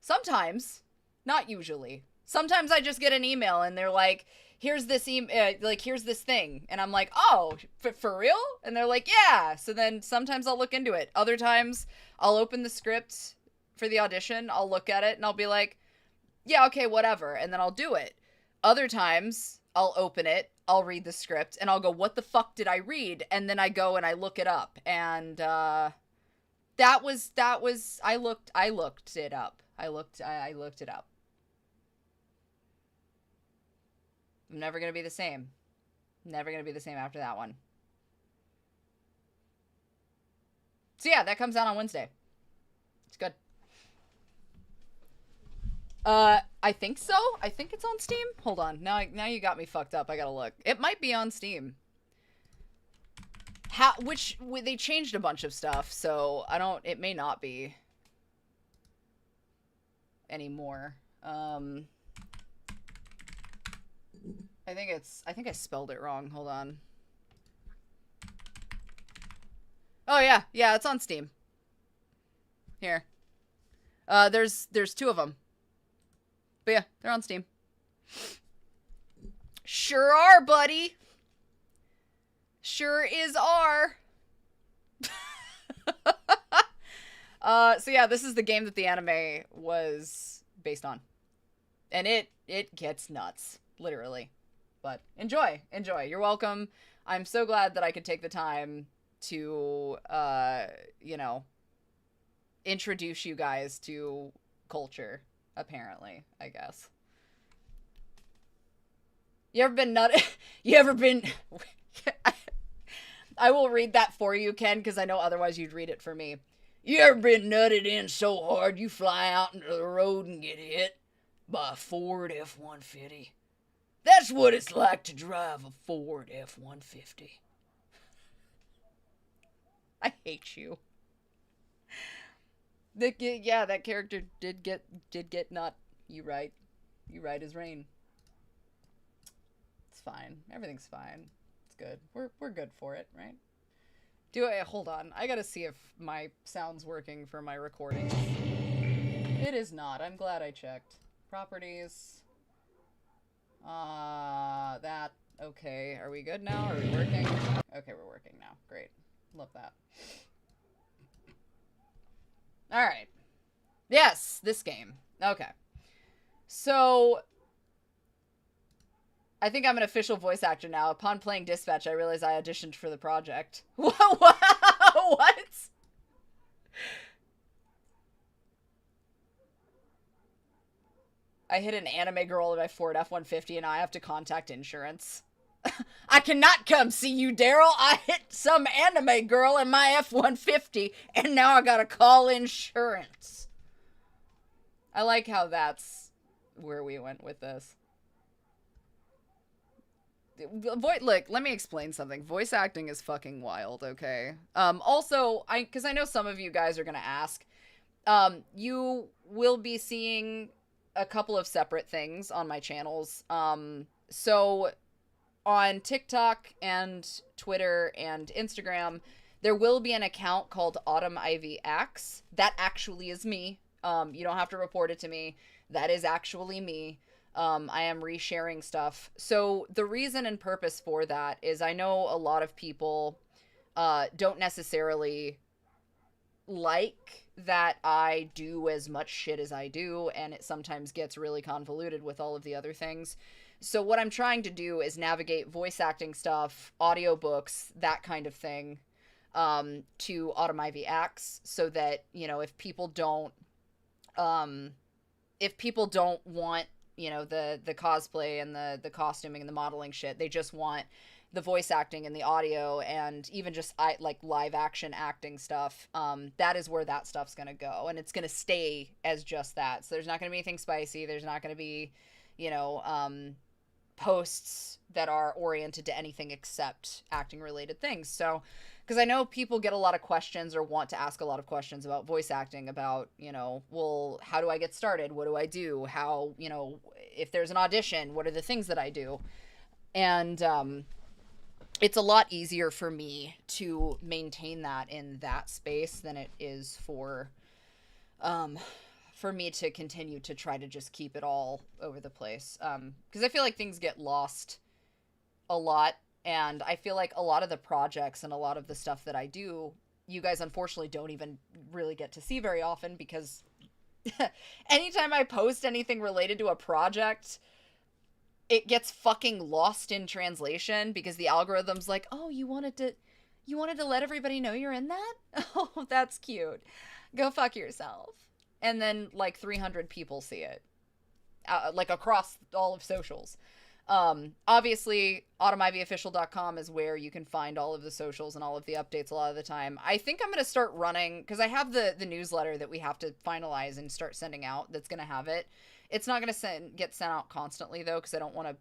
Sometimes. Not usually. Sometimes I just get an email and they're like, here's this here's this thing. And I'm like, oh, for real? And they're like, yeah. So then sometimes I'll look into it. Other times I'll open the script for the audition. I'll look at it and I'll be like, yeah, okay, whatever. And then I'll do it. Other times I'll open it, I'll read the script and I'll go, what the fuck did I read? And then I go and I look it up. And, that was, I looked it up. I looked it up. I'm never going to be the same. Never going to be the same after that one. So yeah, that comes out on Wednesday. It's good. I think so. I think it's on Steam. Hold on. Now you got me fucked up. I gotta look. It might be on Steam. They changed a bunch of stuff, so it may not be anymore. I think I spelled it wrong. Hold on. Oh yeah, it's on Steam. Here. There's two of them. But yeah, they're on Steam. Sure are, buddy. Sure is are. So yeah, this is the game that the anime was based on. And it gets nuts, literally. But enjoy. You're welcome. I'm so glad that I could take the time to, introduce you guys to culture, apparently, I guess. You ever been I will read that for you, Ken, because I know otherwise you'd read it for me. You ever been nutted in so hard you fly out into the road and get hit by a Ford F-150? That's what it's like to drive a Ford F-150. I hate you. That character did get nut. You right as rain. It's fine. Everything's fine. It's good. We're good for it, right? Hold on. I gotta see if my sound's working for my recording. It is not. I'm glad I checked. Properties. Okay. Are we good now? Are we working? Okay, we're working now. Great. Love that. Alright. Yes, this game. Okay. So, I think I'm an official voice actor now. Upon playing Dispatch, I realized I auditioned for the project. What? I hit an anime girl in my Ford F-150 and I have to contact insurance. I cannot come see you, Daryl. I hit some anime girl in my F-150 and now I gotta call insurance. I like how that's where we went with this. Look, let me explain something. Voice acting is fucking wild, okay? Also, because I know some of you guys are gonna ask, you will be seeing a couple of separate things on my channels. So on TikTok and Twitter and Instagram, there will be an account called Autumn Ivy Acts. That actually is me. You don't have to report it to me. That is actually me. I am resharing stuff. So the reason and purpose for that is I know a lot of people don't necessarily like that I do as much shit as I do, and it sometimes gets really convoluted with all of the other things. So what I'm trying to do is navigate voice acting stuff, audiobooks, that kind of thing, to Autumn Ivy Acts, so that, if people don't want, the cosplay and the costuming and the modeling shit, they just want the voice acting and the audio and even just like live action acting stuff, that is where that stuff's gonna go, and it's gonna stay as just that. So there's not gonna be anything spicy. There's not gonna be, you know, posts that are oriented to anything except acting related things. So because I know people get a lot of questions or want to ask a lot of questions about voice acting, about, you know, well, how do I get started? What do I do? How, you know, if there's an audition, what are the things that I do? And it's a lot easier for me to maintain that in that space than it is for me to continue to try to just keep it all over the place. Because I feel like things get lost a lot, and I feel like a lot of the projects and a lot of the stuff that I do, you guys unfortunately don't even really get to see very often, because anytime I post anything related to a project, it gets fucking lost in translation, because the algorithm's like, oh, you wanted to let everybody know you're in that? Oh, that's cute. Go fuck yourself. And then like 300 people see it, like across all of socials. Obviously, automivyofficial.com is where you can find all of the socials and all of the updates a lot of the time. I think I'm going to start running, because I have the newsletter that we have to finalize and start sending out that's going to have it. It's not going to get sent out constantly, though, because I don't want to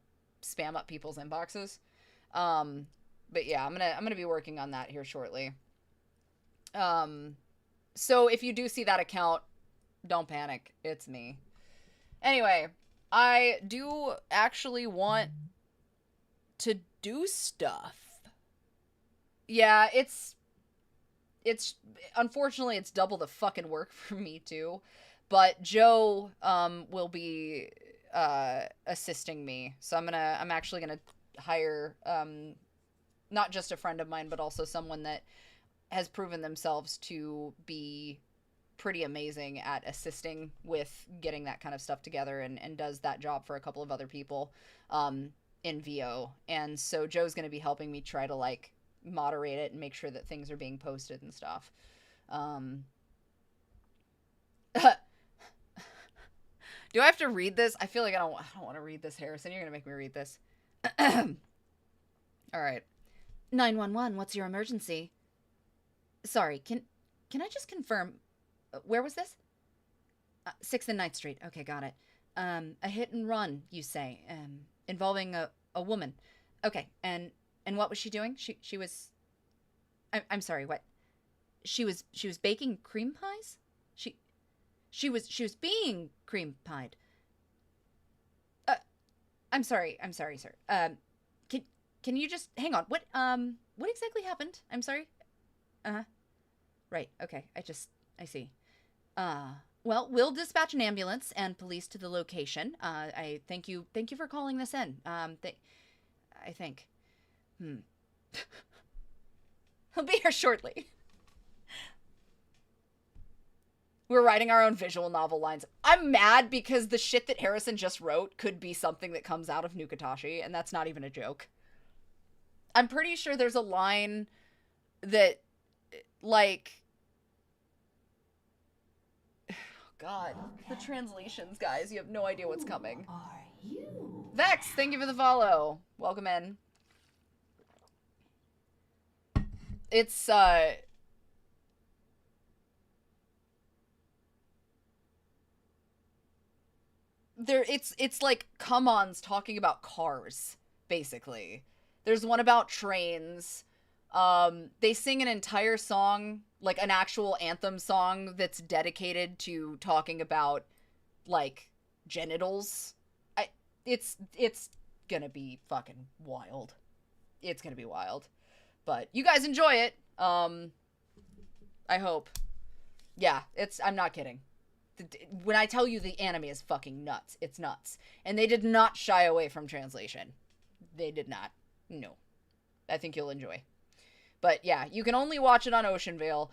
spam up people's inboxes. But yeah, I'm gonna be working on that here shortly. So if you do see that account, don't panic. It's me. Anyway, I do actually want to do stuff. Yeah, it's unfortunately it's double the fucking work for me too. But Joe will be assisting me. So I'm actually gonna hire not just a friend of mine, but also someone that has proven themselves to be pretty amazing at assisting with getting that kind of stuff together, and does that job for a couple of other people in VO. And so Joe's going to be helping me try to like moderate it and make sure that things are being posted and stuff. Do I have to read this? I feel like I don't want to read this, Harrison. You're going to make me read this. All right. 911, what's your emergency? Sorry, can I just confirm, where was this? 6th and 9th Street. Okay, got it. A hit and run, you say, involving a woman. Okay, and what was she doing? She was, I'm sorry, what? She was baking cream pies? She was being cream pied. I'm sorry, sir. Can you just hang on? What exactly happened? I'm sorry. Right. Okay. I see. Well, we'll dispatch an ambulance and police to the location. I thank you for calling this in. I think. I'll be here shortly. We're writing our own visual novel lines. I'm mad because the shit that Harrison just wrote could be something that comes out of Nukatashi, and that's not even a joke. I'm pretty sure there's a line that, like... God, the translations, guys. You have no idea what's coming. Who are you? Vex, thank you for the follow. Welcome in. It's, it's like come-ons talking about cars, basically. There's one about trains. They sing an entire song, like an actual anthem song that's dedicated to talking about, like, genitals. It's gonna be fucking wild. It's gonna be wild. But you guys enjoy it. I hope. Yeah, I'm not kidding. When I tell you the anime is fucking nuts, it's nuts. And they did not shy away from translation. They did not. No. I think you'll enjoy. But yeah, you can only watch it on Ocean Vale.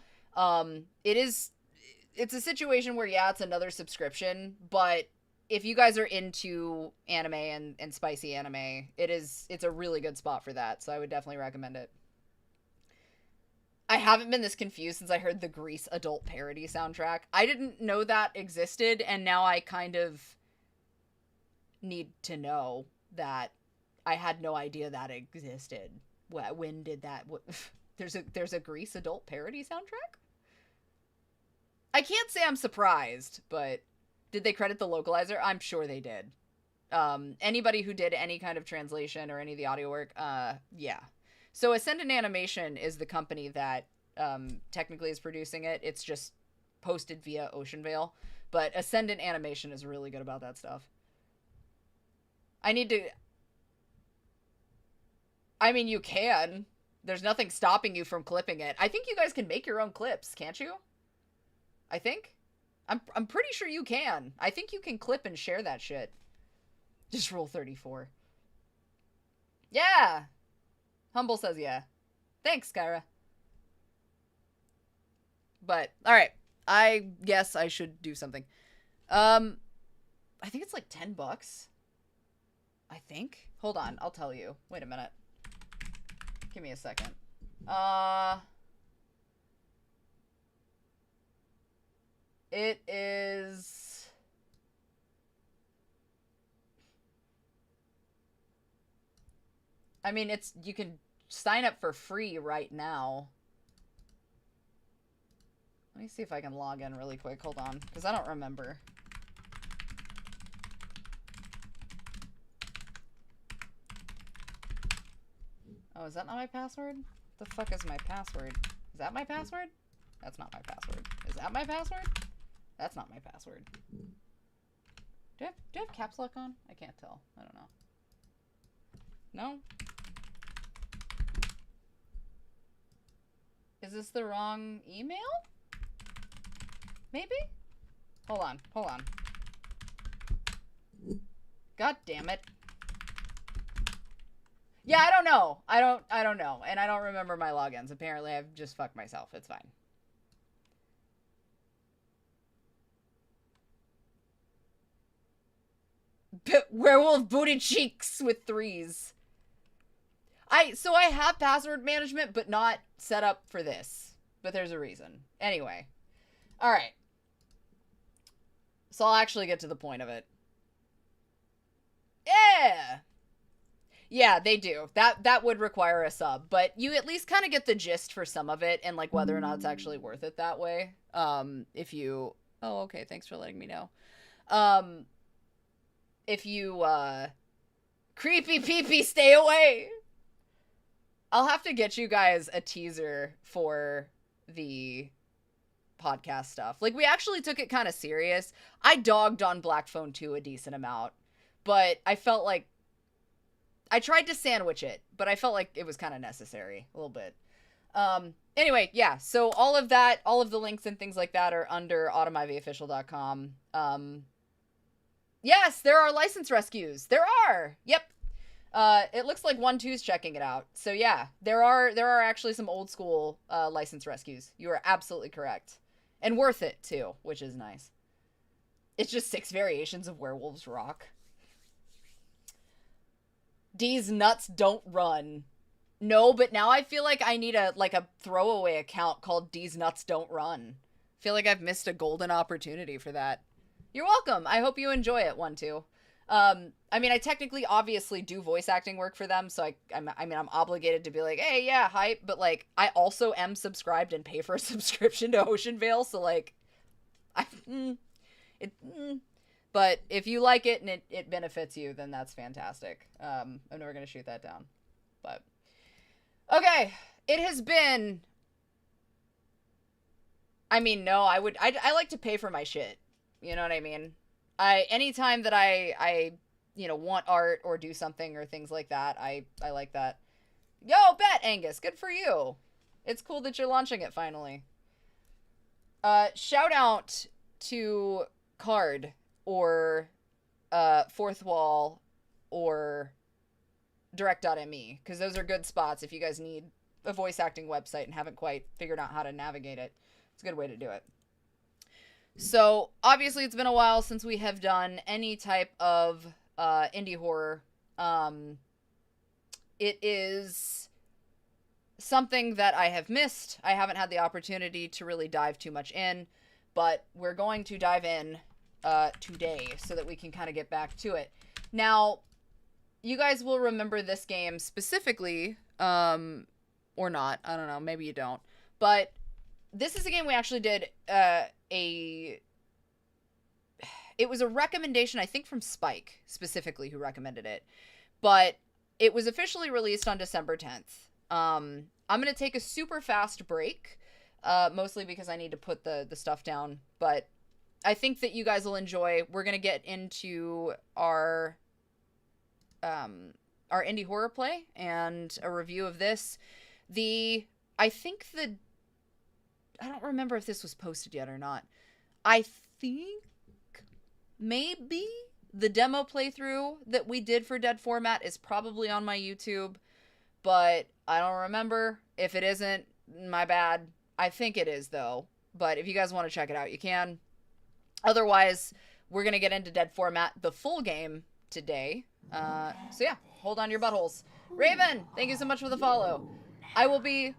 It's a situation where, yeah, it's another subscription, but if you guys are into anime and spicy anime, it's a really good spot for that, so I would definitely recommend it. I haven't been this confused since I heard the Grease adult parody soundtrack. I didn't know that existed, and now I kind of need to know that I had no idea that existed. When did that... There's a Grease adult parody soundtrack? I can't say I'm surprised, but did they credit the localizer? I'm sure they did. Anybody who did any kind of translation or any of the audio work, yeah. So Ascendant Animation is the company that technically is producing it. It's just posted via Ocean Vale. But Ascendant Animation is really good about that stuff. I mean, you can. There's nothing stopping you from clipping it. I think you guys can make your own clips, can't you? I think. I'm pretty sure you can. I think you can clip and share that shit. Just roll 34. Yeah! Humble says yeah. Thanks, Skyra. But, alright. I guess I should do something. I think it's like $10. I think. Hold on, I'll tell you. Wait a minute. Give me a second. It is... I mean, you can sign up for free right now. Let me see if I can log in really quick. Hold on, because I don't remember. Oh, is that not my password? What the fuck is my password? Is that my password? That's not my password. Is that my password? That's not my password. Do I have caps lock on? I can't tell. I don't know. No? Is this the wrong email? Maybe? Hold on. Hold on. God damn it. Yeah, I don't know. I don't know. And I don't remember my logins. Apparently, I've just fucked myself. It's fine. Werewolf booty cheeks with 3s. So I have password management, but not set up for this. But there's a reason. Anyway. Alright. So I'll actually get to the point of it. Yeah! Yeah, they do. That would require a sub, but you at least kind of get the gist for some of it and like whether or not it's actually worth it that way. If you... Oh, okay, thanks for letting me know. If you, creepy pee-pee, stay away! I'll have to get you guys a teaser for the podcast stuff. Like, we actually took it kind of serious. I dogged on Black Phone 2 a decent amount, but I felt like I tried to sandwich it, but I felt like it was kind of necessary a little bit. Anyway, yeah, so all of that, all of the links and things like that are under automivofficial.com. Yes, there are license rescues. There are. Yep. It looks like 1-2's checking it out. So yeah, there are actually some old school license rescues. You are absolutely correct. And worth it too, which is nice. It's just 6 variations of Werewolves Rock. D's nuts don't run. No, but now I feel like I need a throwaway account called D's nuts don't run. I feel like I've missed a golden opportunity for that. You're welcome. I hope you enjoy it, 1-2. I mean, I technically obviously do voice acting work for them, so I'm obligated to be like, hey, yeah, hype, but like I also am subscribed and pay for a subscription to Ocean Vale, so like but if you like it and it benefits you, then that's fantastic. I'm never going to shoot that down. But okay, it has been, I mean, no, I like to pay for my shit. You know what I mean? Anytime that I want art or do something or things like that, I like that. Yo, bet, Angus, good for you. It's cool that you're launching it finally. Shout out to Card or Fourth Wall or Direct.me, because those are good spots if you guys need a voice acting website and haven't quite figured out how to navigate it. It's a good way to do it. So, obviously, it's been a while since we have done any type of indie horror. It is something that I have missed. I haven't had the opportunity to really dive too much in, but we're going to dive in today so that we can kind of get back to it. Now, you guys will remember this game specifically, or not. I don't know. Maybe you don't. But this is a game we actually did it was a recommendation, I think, from Spike, specifically, who recommended it. But it was officially released on December 10th. I'm going to take a super fast break, mostly because I need to put the stuff down. But I think that you guys will enjoy. We're going to get into our indie horror play and a review of this. I don't remember if this was posted yet or not. I think maybe the demo playthrough that we did for Dead Format is probably on my YouTube, but I don't remember. If it isn't, my bad. I think it is, though. But if you guys want to check it out, you can. Otherwise, we're going to get into Dead Format, the full game, today. So yeah, hold on your buttholes. Raven, thank you so much for the follow. I will be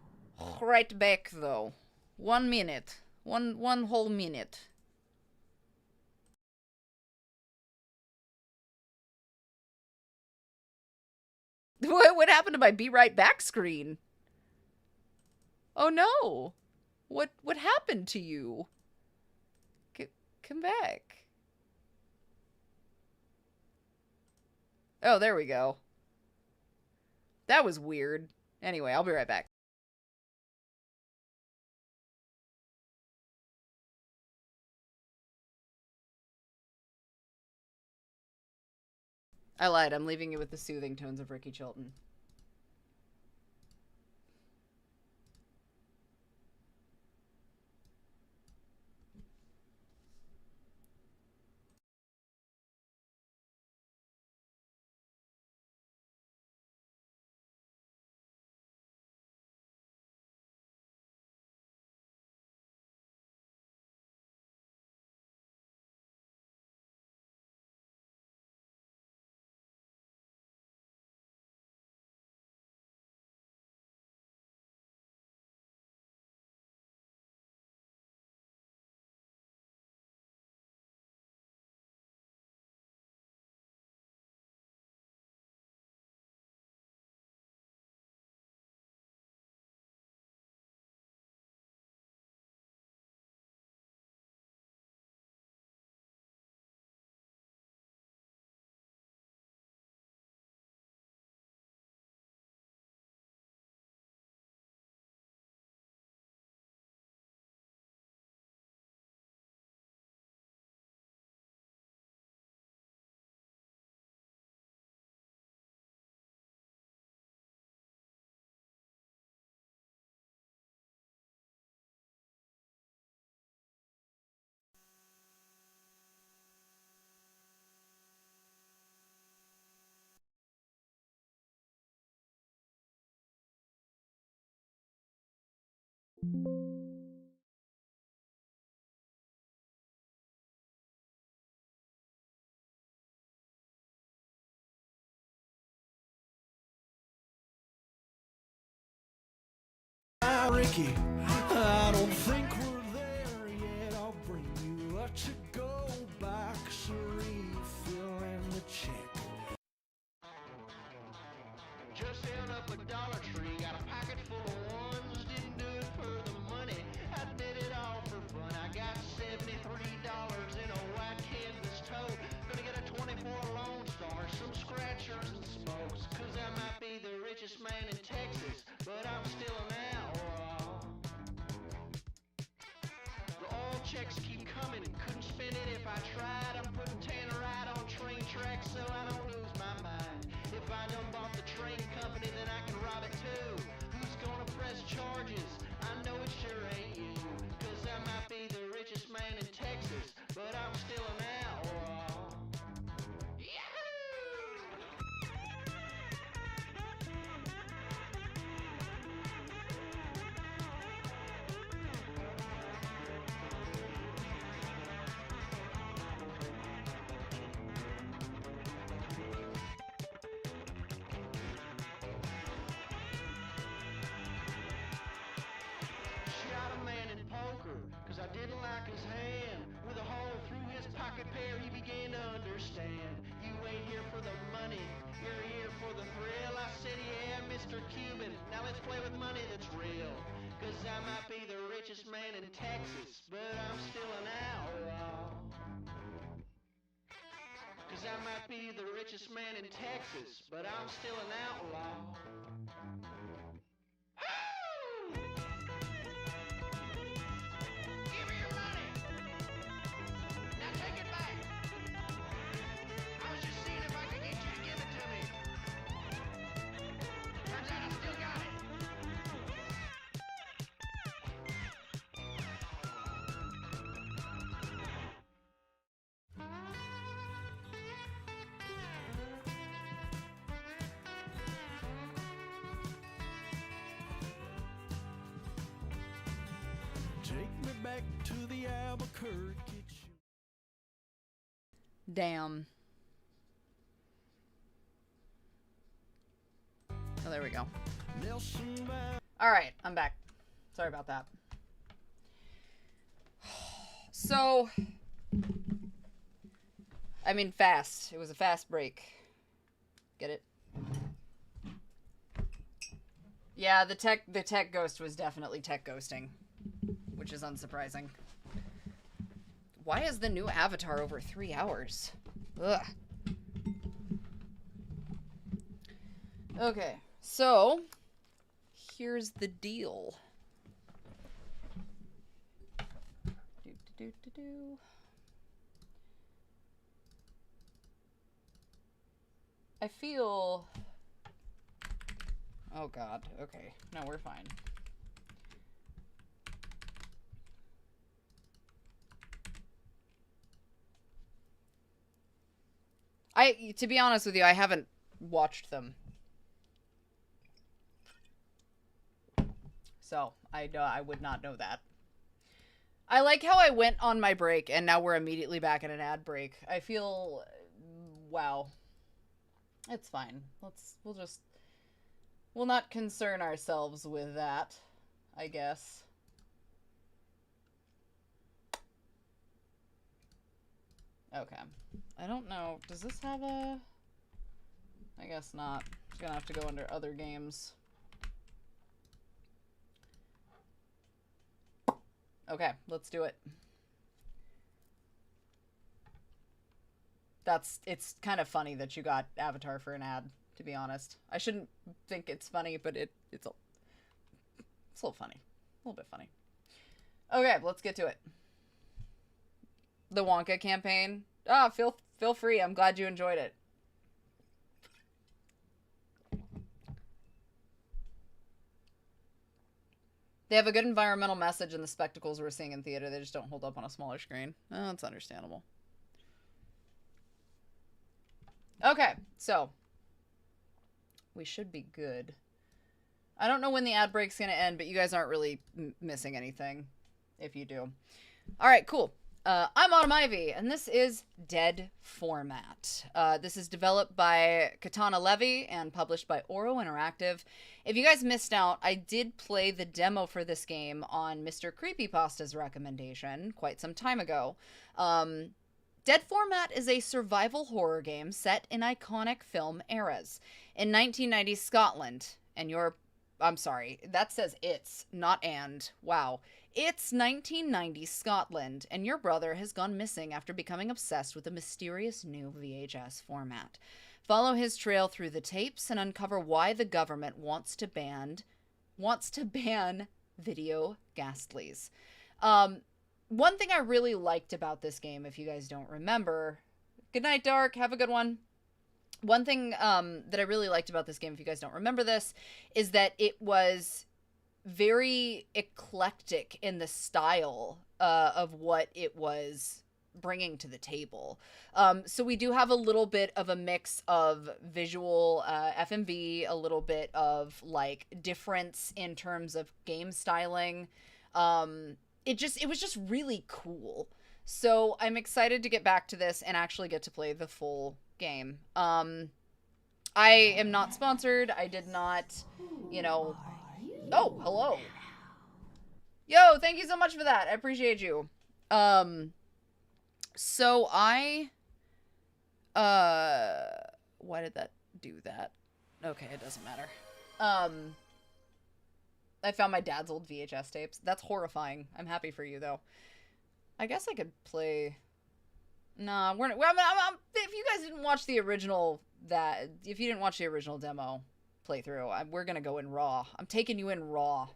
right back, though. 1 minute. One whole minute. What happened to my be right back screen? Oh no. What happened to you? Come back. Oh, there we go. That was weird. Anyway, I'll be right back. I lied. I'm leaving you with the soothing tones of Ricky Chilton. Ricky, I don't think we're there yet. I'll bring you a to-go box, a refill, and the check. Just held up a Dollar Tree, got a pocket full of ones. Didn't do it for the money, I did it all for fun. I got $73 in a white canvas tote. Gonna get a 24 Lone Star, some scratchers and smokes. Cause I might be the richest man in Texas, but I'm still an outlaw. The oil checks keep coming, couldn't spend it if I tried. I'm putting Tannerite on train tracks so I don't lose my mind. If I done bought the train company, then I can rob it too. Who's gonna press charges? I know it sure ain't you. Cause I might be the richest man in Texas, but I'm still an outlaw. Shot a man in poker, cause I didn't like his hand. With a hole through his pocket pair, he began to understand. You ain't here for the money, You're here for the thrill. I said, yeah, Mr. Cuban. Now let's play with money that's real. Cause I might be the richest man in Texas, but I'm still an outlaw. Cause I might be the richest man in Texas, but I'm still an outlaw. Give me your money! Now take it back! I was just seeing if I could get you to give it to me. Turns out I still got it. Take me back to the Albuquerque. Damn. Oh, there we go. Nelson Valley. All right, I'm back. Sorry about that. So, I mean, fast. It was a fast break. Get it? Yeah, the tech ghost was definitely tech ghosting, which is unsurprising. Why is the new avatar over 3 hours? Ugh. Okay, so here's the deal. I feel... Oh god, okay. No, we're fine. To be honest with you, I haven't watched them. So, I would not know that. I like how I went on my break and now we're immediately back in an ad break. I feel... Wow. It's fine. We'll not concern ourselves with that, I guess. Okay. I don't know. Does this have a... I guess not. It's gonna have to go under other games. Okay, let's do it. It's kind of funny that you got Avatar for an ad, to be honest. I shouldn't think it's funny, but it's a little funny. A little bit funny. Okay, let's get to it. The Wonka campaign. Ah, feel free. I'm glad you enjoyed it. They have a good environmental message in the spectacles we're seeing in theater. They just don't hold up on a smaller screen. Oh, that's understandable. Okay, so we should be good. I don't know when the ad break's gonna end, but you guys aren't really missing anything if you do. All right, cool. I'm Autumn Ivy, and this is Dead Format. This is developed by Katana Levy and published by Oro Interactive. If you guys missed out, I did play the demo for this game on Mr. Creepypasta's recommendation quite some time ago. Dead Format is a survival horror game set in iconic film eras. In 1990s Scotland, and I'm sorry, that says it's, not and. Wow. It's 1990s Scotland, and your brother has gone missing after becoming obsessed with a mysterious new VHS format. Follow his trail through the tapes and uncover why the government wants to ban video ghastlies. One thing I really liked about this game, if you guys don't remember... Good night, Dark. Have a good one. One thing that I really liked about this game, if you guys don't remember this, is that it was very eclectic in the style of what it was bringing to the table. So we do have a little bit of a mix of visual FMV, a little bit of like difference in terms of game styling. It was just really cool. So I'm excited to get back to this and actually get to play the full game. I am not sponsored. I did not, Oh, hello. Yo, thank you so much for that. I appreciate you. So why did that do that. Okay, it doesn't matter. I found my dad's old VHS tapes. That's horrifying. I'm happy for you, though. I guess I could play... Nah, we're not... if you guys didn't watch the original... If you didn't watch the original demo playthrough, we're gonna go in raw. I'm taking you in raw.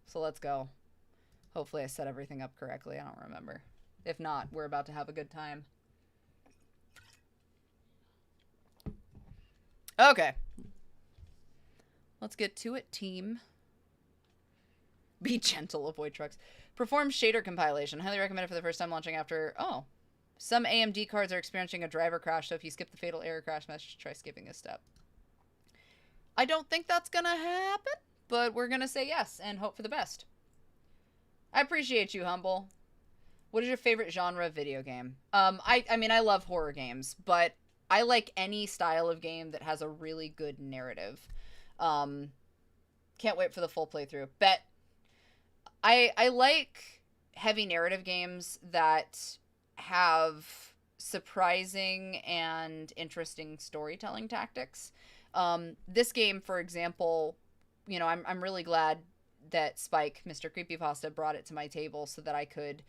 So let's go. Hopefully I set everything up correctly. I don't remember. If not, we're about to have a good time. Okay. Let's get to it, team. Be gentle, avoid trucks. Perform shader compilation. Highly recommended for the first time launching after... Oh. Some AMD cards are experiencing a driver crash, so if you skip the fatal error crash message, try skipping this step. I don't think that's gonna happen, but we're gonna say yes and hope for the best. I appreciate you, Humble. What is your favorite genre of video game? I mean, I love horror games, but I like any style of game that has a really good narrative. Can't wait for the full playthrough. Bet. I like heavy narrative games that have surprising and interesting storytelling tactics. This game, for example, you know, I'm really glad that Spike, Mr. Creepypasta, brought it to my table so that I could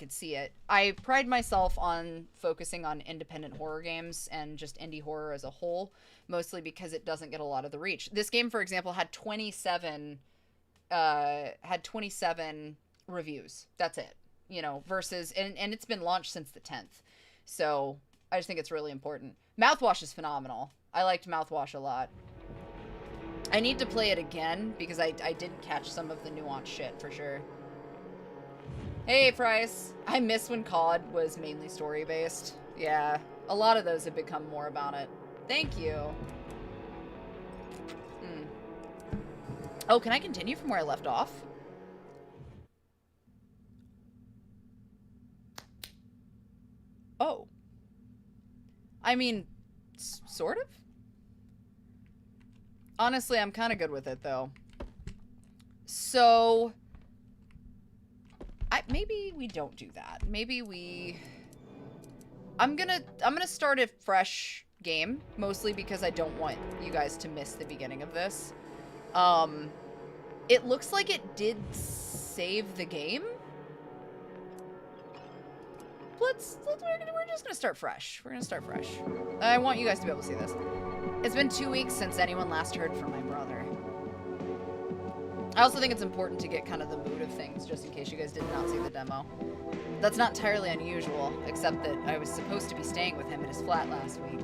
see it. I pride myself on focusing on independent horror games and just indie horror as a whole, mostly because it doesn't get a lot of the reach. This game, for example, had 27 reviews. That's it. You know, versus, and it's been launched since the 10th. So I just think it's really important. Mouthwash is phenomenal. I liked Mouthwash a lot. I need to play it again because I didn't catch some of the nuanced shit for sure. Hey, Price. I miss when COD was mainly story-based. Yeah, a lot of those have become more about it. Thank you. Oh, can I continue from where I left off? Oh. I mean, sort of? Honestly, I'm kind of good with it, though. So... maybe we don't do that. Maybe we... I'm gonna start a fresh game, mostly because I don't want you guys to miss the beginning of this. It looks like it did save the game. We're just gonna start fresh. We're gonna start fresh. I want you guys to be able to see this. It's been 2 weeks since anyone last heard from my brother. I also think it's important to get kind of the mood of things, just in case you guys did not see the demo. That's not entirely unusual, except that I was supposed to be staying with him at his flat last week.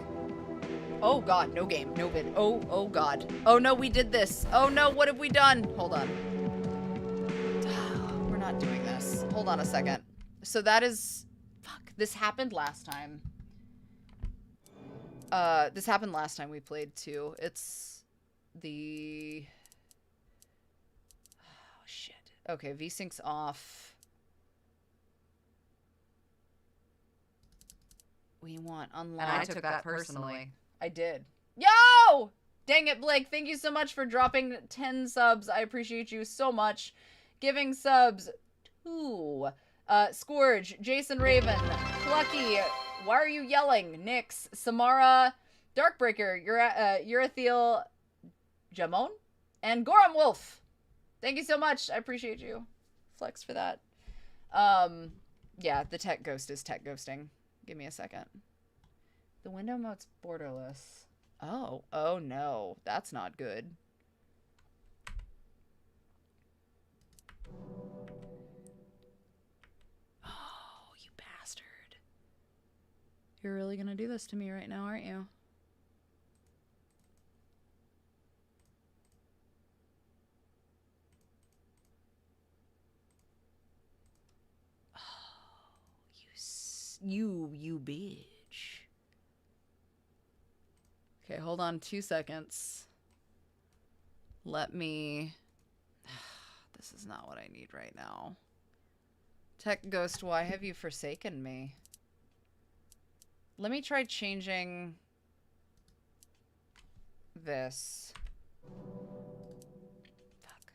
Oh god, no game, no vid. Oh god. Oh no, we did this. Oh no, what have we done? Hold on. We're not doing this. Hold on a second. So that is... Fuck, this happened last time. This happened last time we played too. It's the... Oh, shit. Okay, VSync's off. We want unlock. And I took that personally. I did. Yo! Dang it, Blake. Thank you so much for dropping 10 subs. I appreciate you so much. Giving subs to Scourge, Jason Raven, Plucky, Why Are You Yelling, Nyx, Samara, Darkbreaker, Urathiel, Jamon, and Gorum Wolf. Thank you so much. I appreciate you. Flex for that. Yeah, the tech ghost is tech ghosting. Give me a second. The window mode's borderless. Oh no. That's not good. Oh, you bastard. You're really gonna do this to me right now, aren't you? Oh, you bitch. Okay, hold on 2 seconds. Let me... This is not what I need right now. Tech Ghost, why have you forsaken me? Let me try changing this. Fuck.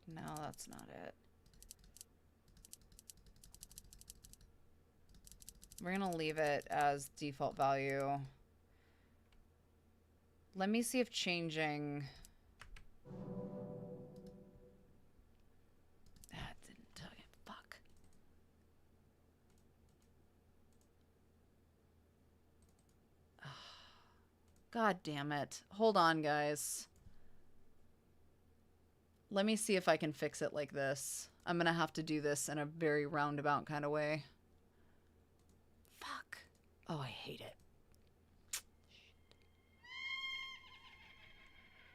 No, that's not it. We're gonna leave it as default value. Let me see if changing... That didn't tell you. Fuck. God damn it. Hold on, guys. Let me see if I can fix it like this. I'm gonna have to do this in a very roundabout kind of way. Fuck. Oh, I hate it.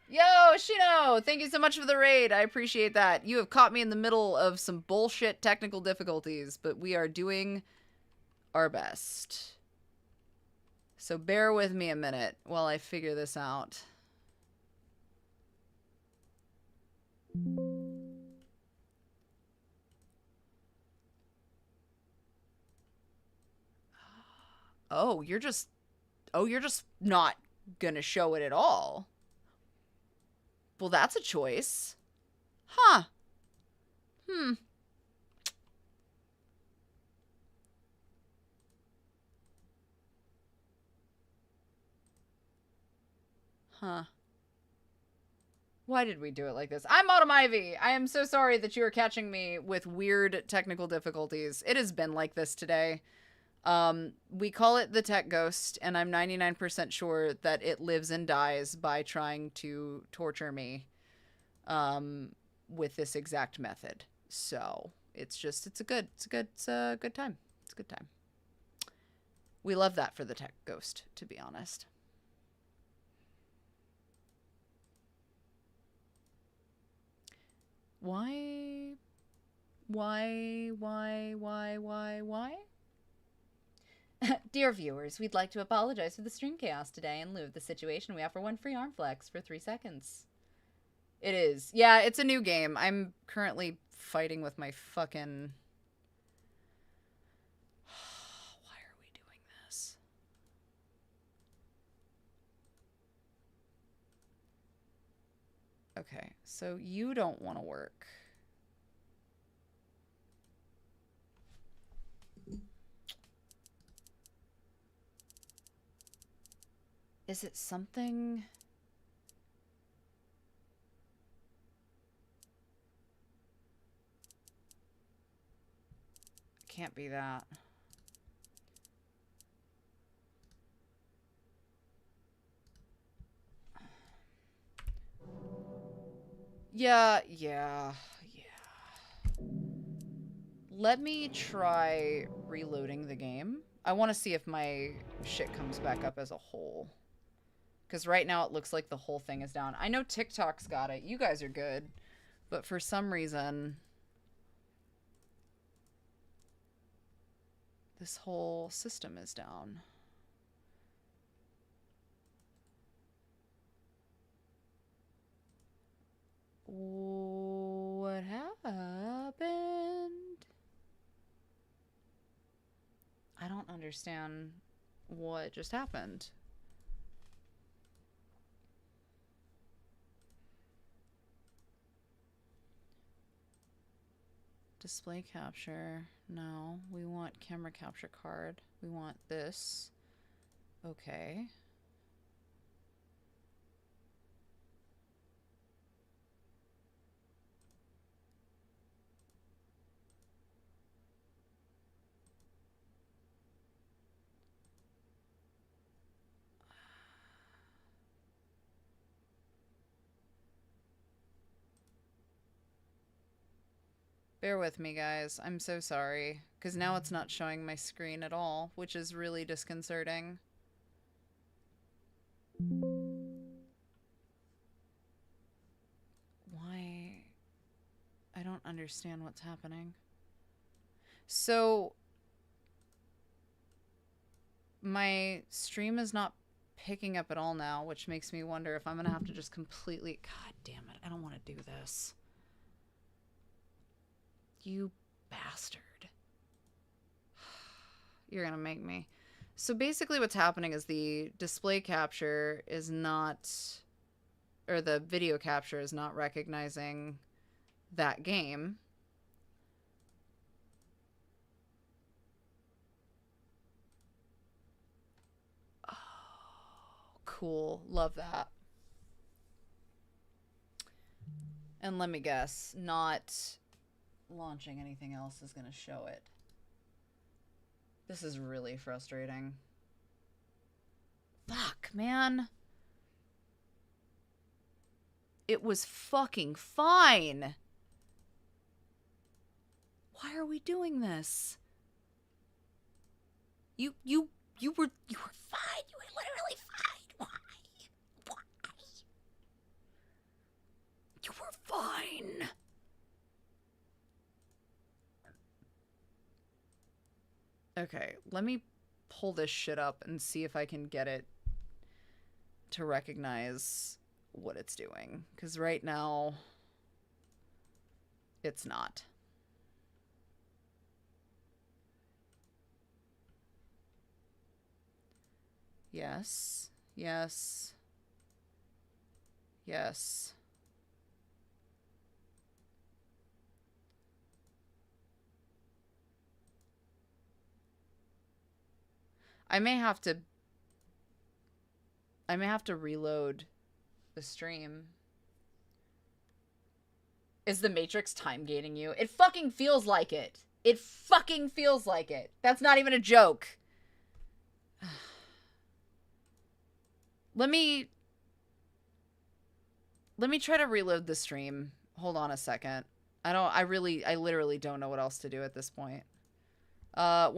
Yo, Shino! Thank you so much for the raid. I appreciate that. You have caught me in the middle of some bullshit technical difficulties, but we are doing our best. So bear with me a minute while I figure this out. Oh, you're just not gonna show it at all. Well, that's a choice. Huh. Huh. Why did we do it like this? I'm Autumn Ivy. I am so sorry that you are catching me with weird technical difficulties. It has been like this today. We call it the tech ghost, and I'm 99% sure that it lives and dies by trying to torture me with this exact method. So it's a good time. It's a good time. We love that for the tech ghost, to be honest. Why? Dear viewers, we'd like to apologize for the stream chaos today. In lieu of the situation, we offer one free arm flex for 3 seconds. It is. Yeah, it's a new game. I'm currently fighting with my fucking... Why are we doing this? Okay, so you don't want to work. Is it something? Can't be that. Yeah. Let me try reloading the game. I want to see if my shit comes back up as a whole. Because right now it looks like the whole thing is down. I know TikTok's got it. You guys are good. But for some reason, this whole system is down. What happened? I don't understand what just happened. Display capture. No, we want camera capture card. We want this. Okay. Bear with me, guys. I'm so sorry. Because now it's not showing my screen at all, which is really disconcerting. Why? I don't understand what's happening. So, my stream is not picking up at all now, which makes me wonder if I'm going to have to just completely... God damn it. I don't want to do this. You bastard. You're gonna make me. So basically what's happening is the display capture is not, or the video capture is not recognizing that game. Cool. Love that. And let me guess, not launching anything else is going to show it. This is really frustrating. Fuck, man. It was fucking fine. Why are we doing this? You were fine. You were literally fine. Why? You were fine. Okay, let me pull this shit up and see if I can get it to recognize what it's doing. Because right now, it's not. Yes. Yes. Yes. I may have to reload the stream. Is the Matrix time gating you? It fucking feels like it. It fucking feels like it. That's not even a joke. Let me try to reload the stream. Hold on a second. I literally don't know what else to do at this point. One